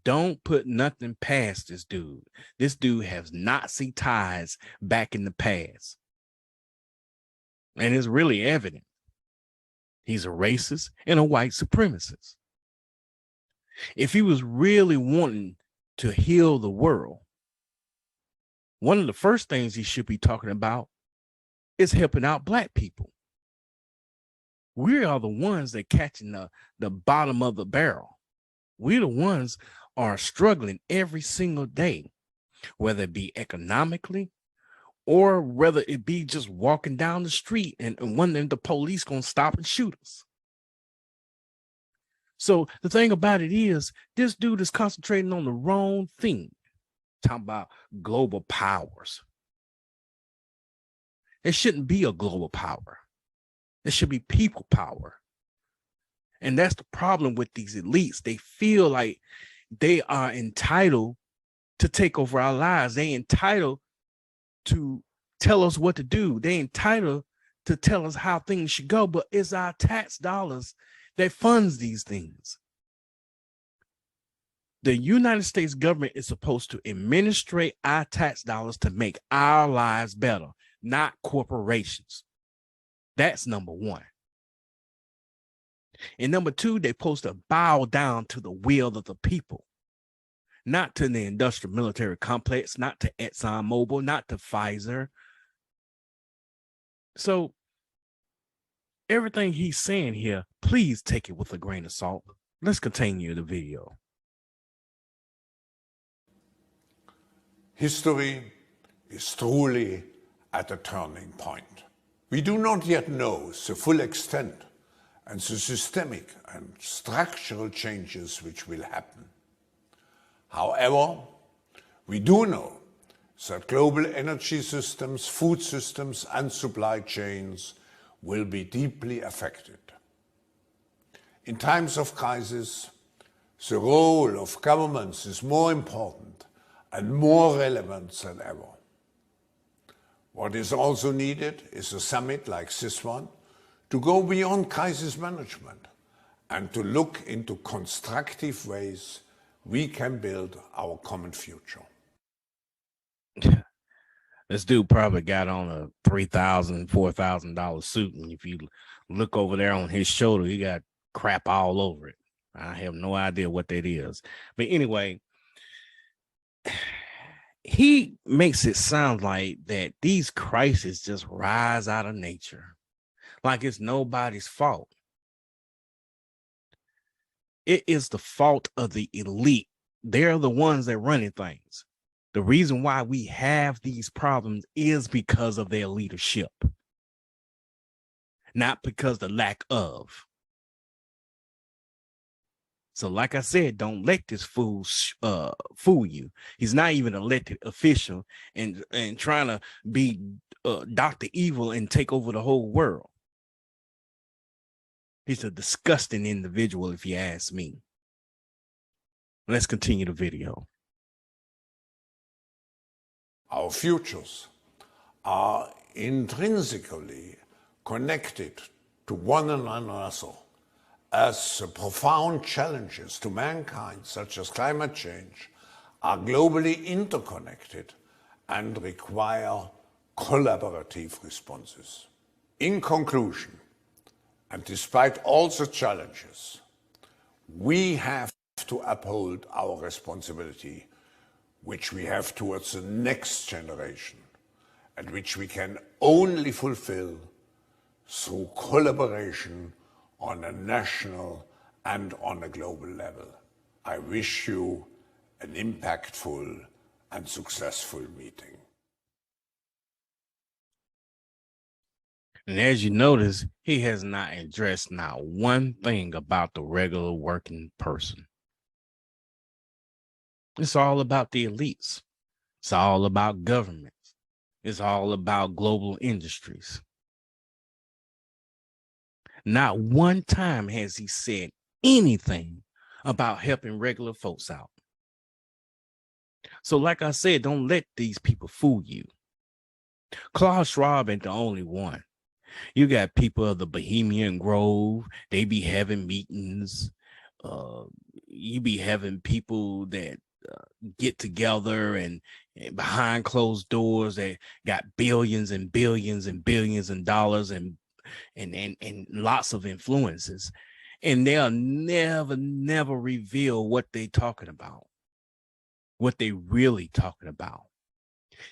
Don't put nothing past this dude. This dude has Nazi ties back in the past. And it's really evident. He's a racist and a white supremacist. If he was really wanting to heal the world, one of the first things he should be talking about is helping out black people. We are the ones that catching the bottom of the barrel. We're the ones are struggling every single day, whether it be economically or whether it be just walking down the street and wondering the police gonna stop and shoot us. So the thing about it is, this dude is concentrating on the wrong thing. Talking about global powers. It shouldn't be a global power. It should be people power. And that's the problem with these elites. They feel like they are entitled to take over our lives. They entitled to tell us what to do. They entitled to tell us how things should go, but it's our tax dollars that funds these things. The United States government is supposed to administrate our tax dollars to make our lives better, not corporations. That's number one. And number two, they're supposed to bow down to the will of the people, not to the industrial military complex, not to ExxonMobil, not to Pfizer. So everything he's saying here, please take it with a grain of salt. Let's continue the video. History is truly at a turning point. We do not yet know the full extent and the systemic and structural changes which will happen. However, we do know that global energy systems, food systems, and supply chains will be deeply affected. In times of crisis, the role of governments is more important and more relevant than ever. What is also needed is a summit like this one to go beyond crisis management and to look into constructive ways we can build our common future. This dude probably got on a $3,000, $4,000 suit, and if you look over there on his shoulder, he got crap all over it. I have no idea what that is. But anyway, he makes it sound like that these crises just rise out of nature, like it's nobody's fault. It is the fault of the elite. They're the ones that running things. The reason why we have these problems is because of their leadership, not because the lack of. So, like I said, don't let this fool fool you. He's not even an elected official and trying to be Dr. Evil and take over the whole world. He's a disgusting individual, if you ask me. Let's continue the video. Our futures are intrinsically connected to one another, as the profound challenges to mankind, such as climate change, are globally interconnected and require collaborative responses. In conclusion, and despite all the challenges, we have to uphold our responsibility, which we have towards the next generation, and which we can only fulfill through collaboration on a national and on a global level. I wish you an impactful and successful meeting. And as you notice, he has not addressed not one thing about the regular working person. It's all about the elites. It's all about governments. It's all about global industries. Not one time has he said anything about helping regular folks out. So like I said, don't let these people fool you. Klaus Schwab ain't the only one. You got people of the Bohemian Grove. They be having meetings. You be having people that get together and behind closed doors that got billions and billions and billions of dollars and lots of influences, and they'll never reveal what they talking about, what they really talking about.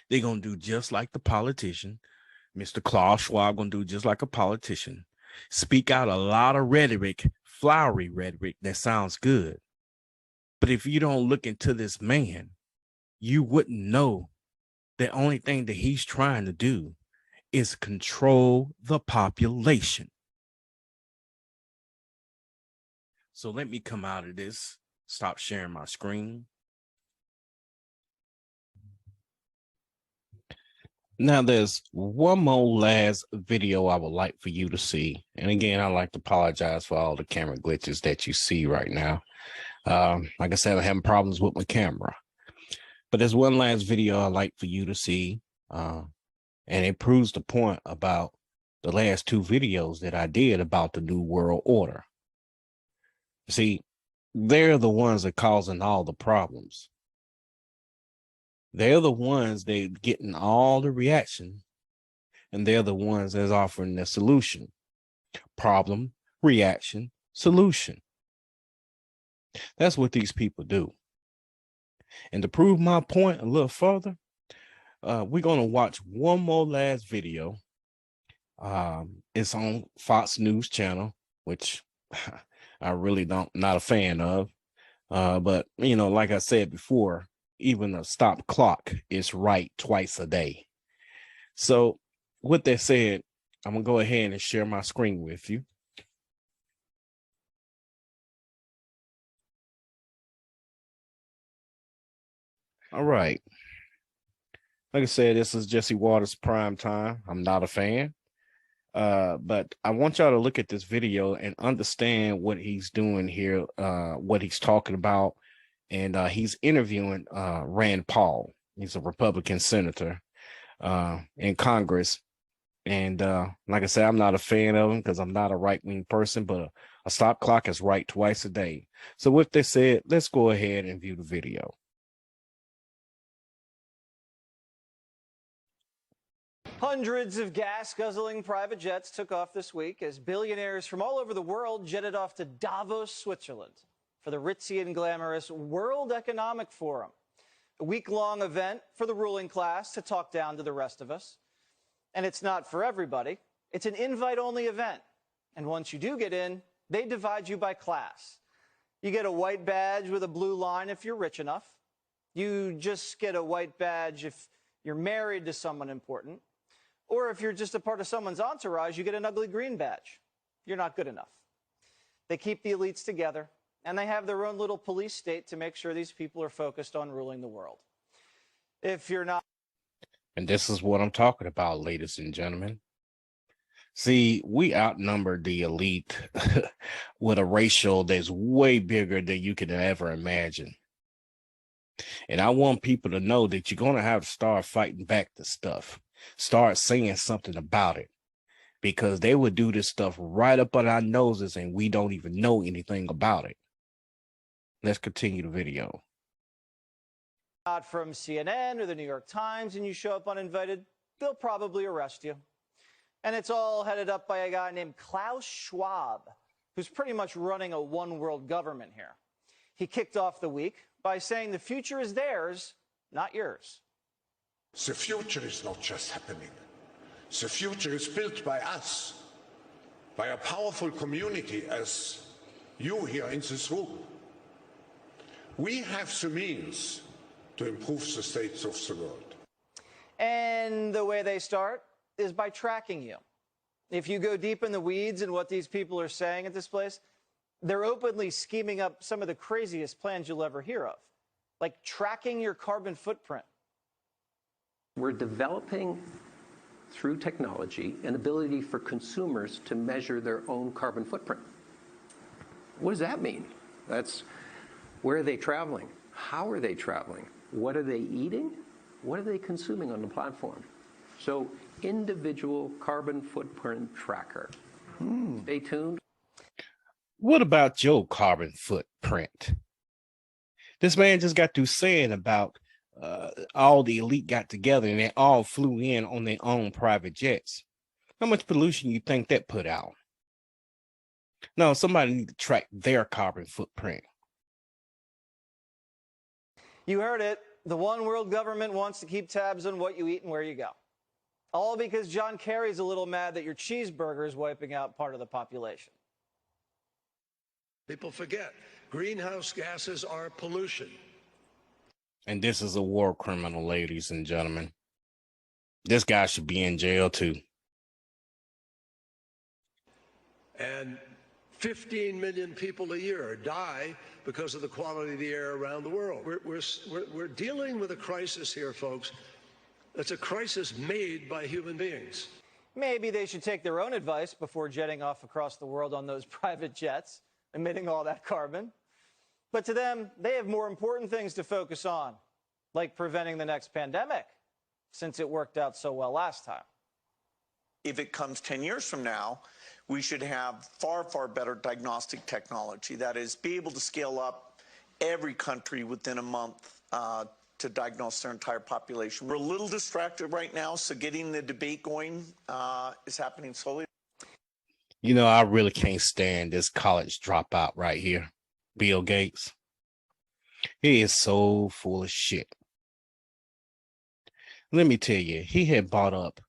They're gonna do just like the politician. Mr. Klaus Schwab gonna do just like a politician, speak out a lot of rhetoric, flowery rhetoric that sounds good. But if you don't look into this man, you wouldn't know the only thing that he's trying to do is control the population. So let me come out of this, stop sharing my screen. Now there's one more last video I would like for you to see. And again, I'd like to apologize for all the camera glitches that you see right now. Like I said, I'm having problems with my camera. But there's one last video I'd like for you to see. And it proves the point about the last two videos that I did about the New World Order. See, they're the ones that are causing all the problems. They're the ones that are getting all the reaction, and they're the ones that's offering the solution. Problem, reaction, solution. That's what these people do. And to prove my point a little further, we're going to watch one more last video. It's on Fox News channel, which I really not a fan of. But, you know, like I said before, even a stop clock is right twice a day. So with that said, I'm going to go ahead and share my screen with you. All right. Like I said, this is Jesse Waters Prime Time. I'm not a fan. But I want y'all to look at this video and understand what he's doing here, what he's talking about. And he's interviewing Rand Paul. He's a Republican senator in Congress. And like I said, I'm not a fan of him because I'm not a right-wing person, but a stop clock is right twice a day. So with that said, let's go ahead and view the video. Hundreds of gas-guzzling private jets took off this week as billionaires from all over the world jetted off to Davos, Switzerland for the ritzy and glamorous World Economic Forum, a week-long event for the ruling class to talk down to the rest of us. And it's not for everybody. It's an invite-only event. And once you do get in, they divide you by class. You get a white badge with a blue line if you're rich enough. You just get a white badge if you're married to someone important. Or if you're just a part of someone's entourage, you get an ugly green badge. You're not good enough. They keep the elites together, and they have their own little police state to make sure these people are focused on ruling the world. If you're not... And this is what I'm talking about, ladies and gentlemen. See, we outnumber the elite with a ratio that's way bigger than you can ever imagine. And I want people to know that you're going to have to start fighting back the stuff. Start saying something about it. Because they would do this stuff right up on our noses and we don't even know anything about it. Let's continue the video. Not from CNN or the New York Times and you show up uninvited, they'll probably arrest you. And it's all headed up by a guy named Klaus Schwab, who's pretty much running a one-world government here. He kicked off the week by saying the future is theirs, not yours. The future is not just happening. The future is built by us, by a powerful community as you here in this room. We have the means to improve the states of the world. And the way they start is by tracking you. If you go deep in the weeds in what these people are saying at this place, they're openly scheming up some of the craziest plans you'll ever hear of, like tracking your carbon footprint. We're developing, through technology, an ability for consumers to measure their own carbon footprint. What does that mean? That's where are they traveling? How are they traveling? What are they eating? What are they consuming on the platform? So, individual carbon footprint tracker. Stay tuned. What about your carbon footprint? This man just got through saying about all the elite got together and they all flew in on their own private jets. How much pollution you think that put out? No, somebody need to track their carbon footprint. You heard it. The one world government wants to keep tabs on what you eat and where you go. All because John Kerry's a little mad that your cheeseburger is wiping out part of the population. People forget, greenhouse gases are pollution. And this is a war criminal, ladies and gentlemen. This guy should be in jail too. And 15 million people a year die because of the quality of the air around the world. We're dealing with a crisis here, folks. It's a crisis made by human beings. Maybe they should take their own advice before jetting off across the world on those private jets, emitting all that carbon. But to them, they have more important things to focus on, like preventing the next pandemic, since it worked out so well last time. If it comes 10 years from now, we should have far, far better diagnostic technology. That is, be able to scale up every country within a month to diagnose their entire population. We're a little distracted right now, so getting the debate going is happening slowly. You know, I really can't stand this college dropout right here, Bill Gates. He is so full of shit. Let me tell you, he had bought up,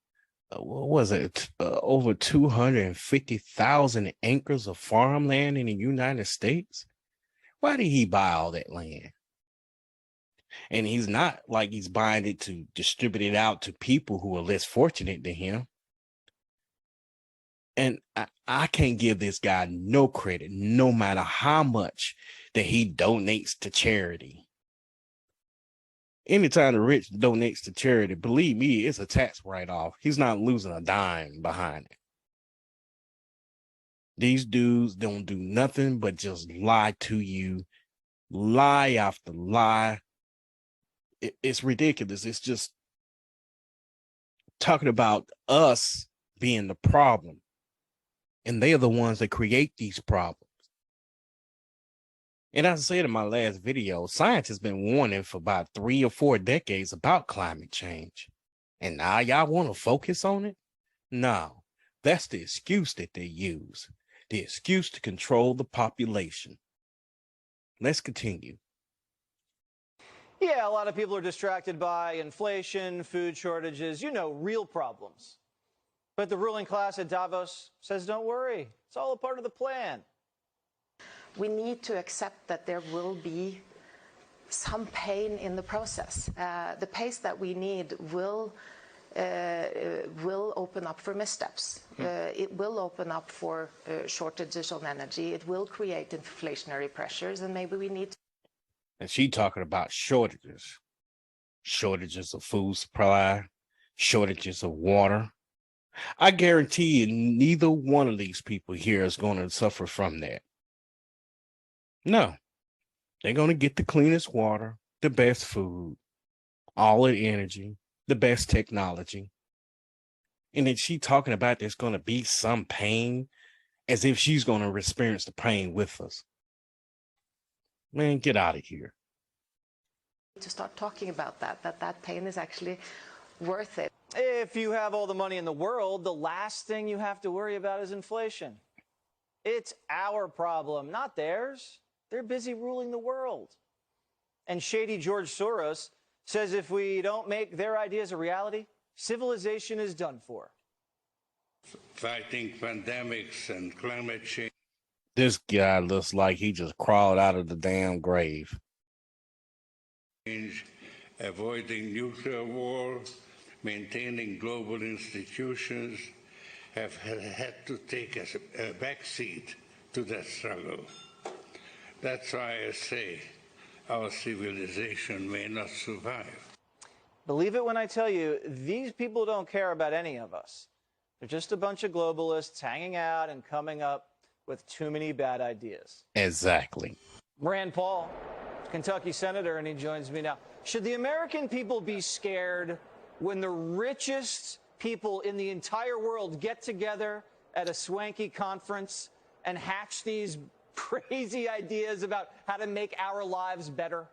what was it, over 250,000 acres of farmland in the United States? Why did he buy all that land? And he's not like he's buying it to distribute it out to people who are less fortunate than him. And I can't give this guy no credit, no matter how much that he donates to charity. Anytime the rich donates to charity, believe me, it's a tax write-off. He's not losing a dime behind it. These dudes don't do nothing but just lie to you, lie after lie. It's ridiculous. It's just talking about us being the problem. And they are the ones that create these problems. And as I said in my last video, science has been warning for about 3 or 4 decades about climate change. And now y'all want to focus on it? No, that's the excuse that they use. The excuse to control the population. Let's continue. Yeah, a lot of people are distracted by inflation, food shortages, real problems. But the ruling class at Davos says, don't worry, it's all a part of the plan. We need to accept that there will be some pain in the process. The pace that we need will will open up for missteps. It will open up for shortages of energy. It will create inflationary pressures, and maybe we need to. And she talking about shortages of food supply, shortages of water. I guarantee you neither one of these people here is going to suffer from that. No, they're going to get the cleanest water, the best food, all the energy, the best technology. And then she talking about there's going to be some pain, as if she's going to experience the pain with us. Man, get out of here. To start talking about that pain is actually worth it. If you have all the money in the world, the last thing you have to worry about is inflation. It's our problem, not theirs. They're busy ruling the world. And shady George Soros says if we don't make their ideas a reality, civilization is done for. Fighting pandemics and climate change. This guy looks like he just crawled out of the damn grave. Avoiding nuclear war, maintaining global institutions have had to take a backseat to that struggle. That's why I say our civilization may not survive. Believe it when I tell you, these people don't care about any of us. They're just a bunch of globalists hanging out and coming up with too many bad ideas. Exactly. Rand Paul, Kentucky senator, and he joins me now. Should the American people be scared when the richest people in the entire world get together at a swanky conference and hatch these crazy ideas about how to make our lives better?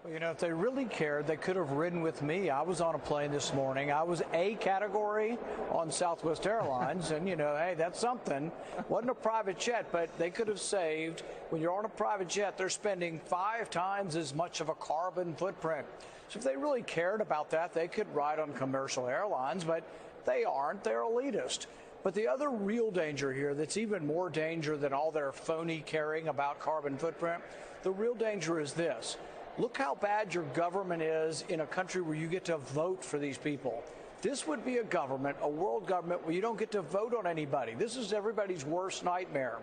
Well, you know, if they really cared, they could have ridden with me. I was on a plane this morning. I was A category on Southwest Airlines, and, you know, hey, that's something. Wasn't a private jet, but they could have saved. When you're on a private jet, they're spending 5 times as much of a carbon footprint. So if they really cared about that, they could ride on commercial airlines, but they aren't. They're elitist. But the other real danger here that's even more danger than all their phony caring about carbon footprint, the real danger is this. Look how bad your government is in a country where you get to vote for these people. This would be a government, a world government, where you don't get to vote on anybody. This is everybody's worst nightmare.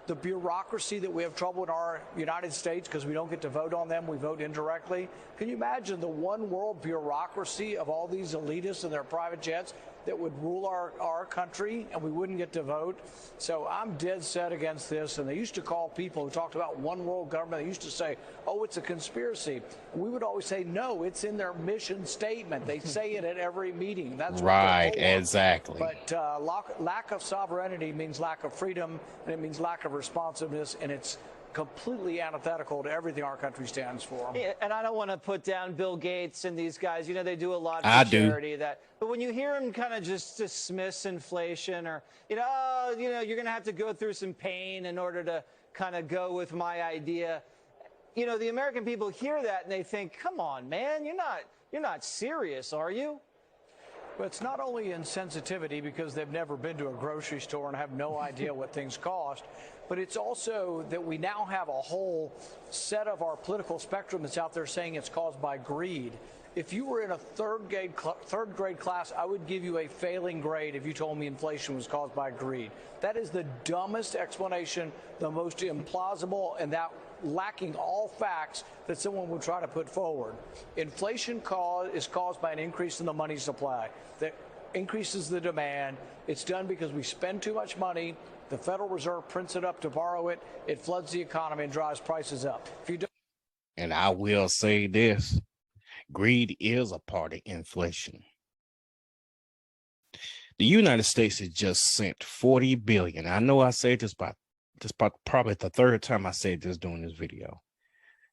The bureaucracy that we have trouble in our United States because we don't get to vote on them, we vote indirectly. Can you imagine the one world bureaucracy of all these elitists and their private jets that would rule our country and we wouldn't get to vote? So I'm dead set against this. And they used to call people who talked about one world government, they used to say, oh, it's a conspiracy. And we would always say, no, it's in their mission statement. They say it at every meeting. That's right, what they're for. exactly. But lack of sovereignty means lack of freedom, and it means lack of responsiveness, and it's completely antithetical to everything our country stands for. Yeah, and I don't want to put down Bill Gates and these guys. You know, they do a lot for I charity. But when you hear them kind of just dismiss inflation, or, you know, oh, you know, you're going to have to go through some pain in order to kind of go with my idea. You know, the American people hear that and they think, come on, man, you're not serious, are you? But it's not only insensitivity because they've never been to a grocery store and have no idea what things cost, but it's also that we now have a whole set of our political spectrum that's out there saying it's caused by greed. If you were in a third grade class, I would give you a failing grade if you told me inflation was caused by greed. That is the dumbest explanation, the most implausible, and that lacking all facts that someone would try to put forward. Inflation is caused by an increase in the money supply that increases the demand. It's done because we spend too much money. The Federal Reserve prints it up to borrow it. It floods the economy and drives prices up. If you don't. And I will say this, greed is a part of inflation. The United States has just sent $40 billion. I know I said this about probably the third time I said this during this video.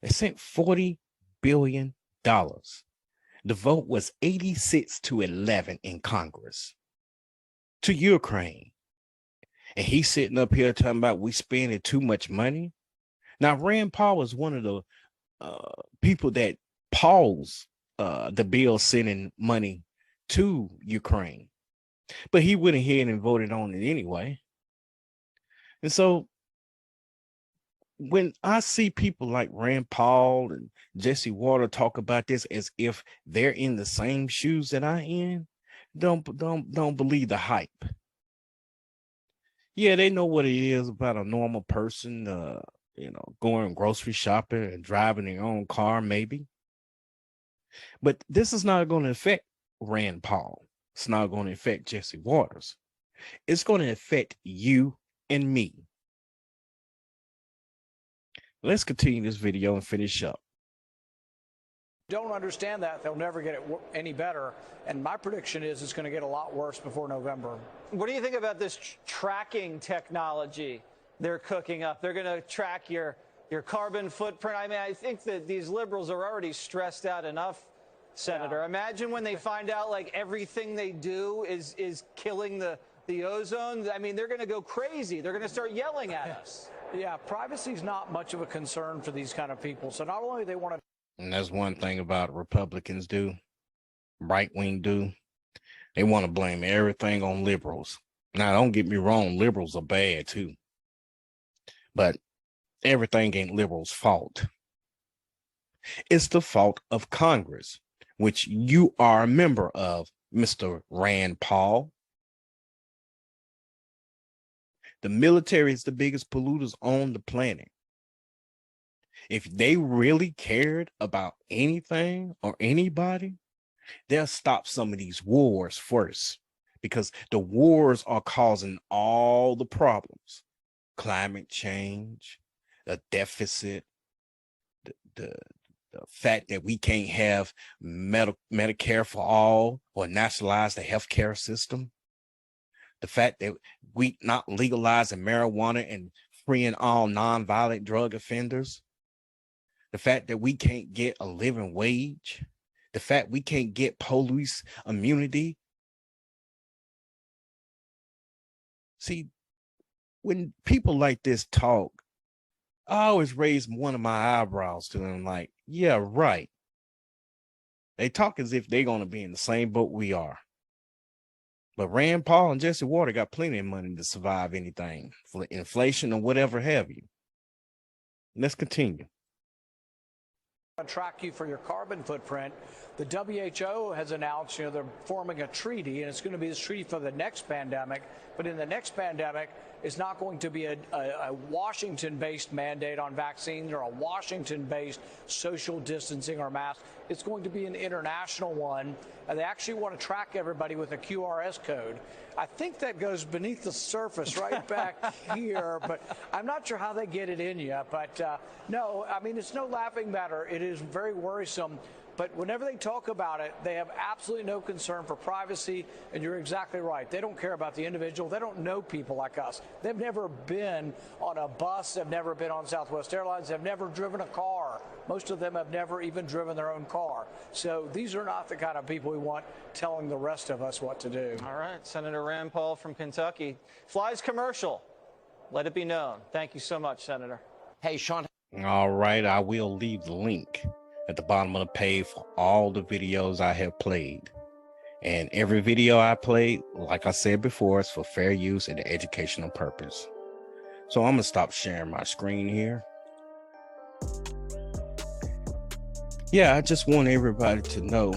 They sent $40 billion. The vote was 86-11 in Congress to Ukraine. And he's sitting up here talking about we spending too much money. Now, Rand Paul was one of the people that paused the bill sending money to Ukraine. But he went ahead and voted on it anyway. And so when I see people like Rand Paul and Jesse Water talk about this as if they're in the same shoes that I in, don't believe the hype. Yeah, they know what it is about a normal person, going grocery shopping and driving their own car, maybe. But this is not going to affect Rand Paul. It's not going to affect Jesse Waters. It's going to affect you and me. Let's continue this video and finish up. Don't understand that, they'll never get it any better. And my prediction is it's going to get a lot worse before November. What do you think about this tracking technology they're cooking up? They're going to track your carbon footprint. I mean, I think that these liberals are already stressed out enough, Senator. Yeah. Imagine when they find out like everything they do is killing the ozone. I mean, they're going to go crazy. They're going to start yelling at us. Yeah, privacy is not much of a concern for these kind of people. So not only they want to. And that's one thing about Republicans do, right wing do. They want to blame everything on liberals. Now, don't get me wrong, liberals are bad too. But everything ain't liberals' fault. It's the fault of Congress, which you are a member of, Mr. Rand Paul. The military is the biggest polluters on the planet. If they really cared about anything or anybody, they'll stop some of these wars first, because the wars are causing all the problems. Climate change, the deficit, the fact that we can't have Medicare for all or nationalize the healthcare system. The fact that we not legalizing marijuana and freeing all nonviolent drug offenders. The fact that we can't get a living wage. The fact we can't get police immunity. See, when people like this talk, I always raise one of my eyebrows to them like, yeah, right. They talk as if they're going to be in the same boat we are. But Rand Paul and Jesse Water got plenty of money to survive anything, for inflation or whatever have you. Let's continue. Track you for your carbon footprint. The WHO has announced, they're forming a treaty, and it's going to be this treaty for the next pandemic. But in the next pandemic, it's not going to be a Washington-based mandate on vaccines or a Washington-based social distancing or masks. It's going to be an international one, and they actually want to track everybody with a QRS code. I think that goes beneath the surface right back here, but I'm not sure how they get it in you. But no, I mean, it's no laughing matter. It is very worrisome. But whenever they talk about it, they have absolutely no concern for privacy. And you're exactly right. They don't care about the individual. They don't know people like us. They've never been on a bus. They've never been on Southwest Airlines. They've never driven a car. Most of them have never even driven their own car. So these are not the kind of people we want telling the rest of us what to do. All right. Senator Rand Paul from Kentucky flies commercial. Let it be known. Thank you so much, Senator. Hey, Sean. All right. I will leave the link at the bottom of the page for all the videos I have played. And every video I played, like I said before, is for fair use and educational purpose. So I'm going to stop sharing my screen here. Yeah, I just want everybody to know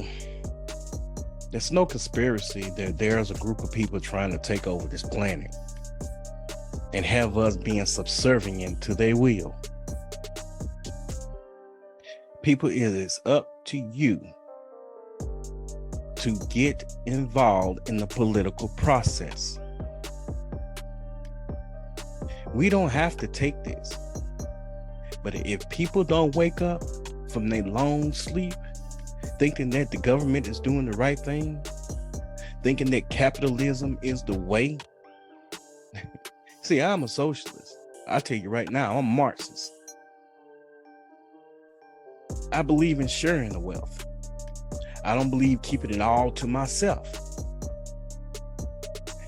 there's no conspiracy that there's a group of people trying to take over this planet and have us being subservient to their will. People, it is up to you to get involved in the political process. We don't have to take this. But if people don't wake up from their long sleep, thinking that the government is doing the right thing, thinking that capitalism is the way. See, I'm a socialist. I tell you right now, I'm a Marxist. I believe in sharing the wealth. I don't believe keeping it all to myself.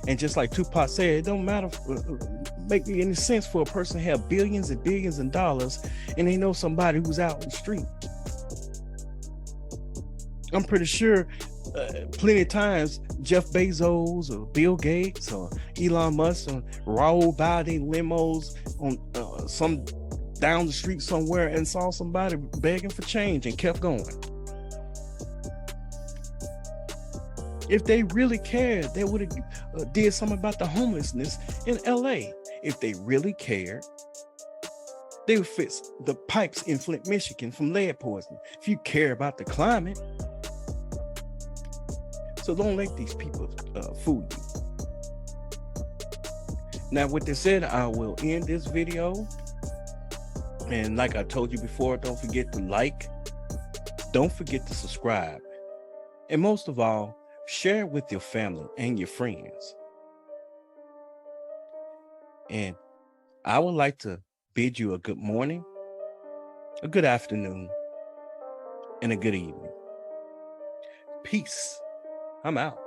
And just like Tupac said, it don't matter, make any sense for a person to have billions and billions of dollars and they know somebody who's out in the street. I'm pretty sure plenty of times Jeff Bezos or Bill Gates or Elon Musk or Raul by their limos on some down the street somewhere and saw somebody begging for change and kept going. If they really cared, they would have did something about the homelessness in LA. If they really cared, they would fix the pipes in Flint, Michigan from lead poisoning. If you care about the climate. So don't let these people fool you. Now, with this said, I will end this video. And like I told you before, don't forget to like. Don't forget to subscribe. And most of all, share it with your family and your friends. And I would like to bid you a good morning, a good afternoon, and a good evening. Peace. I'm out.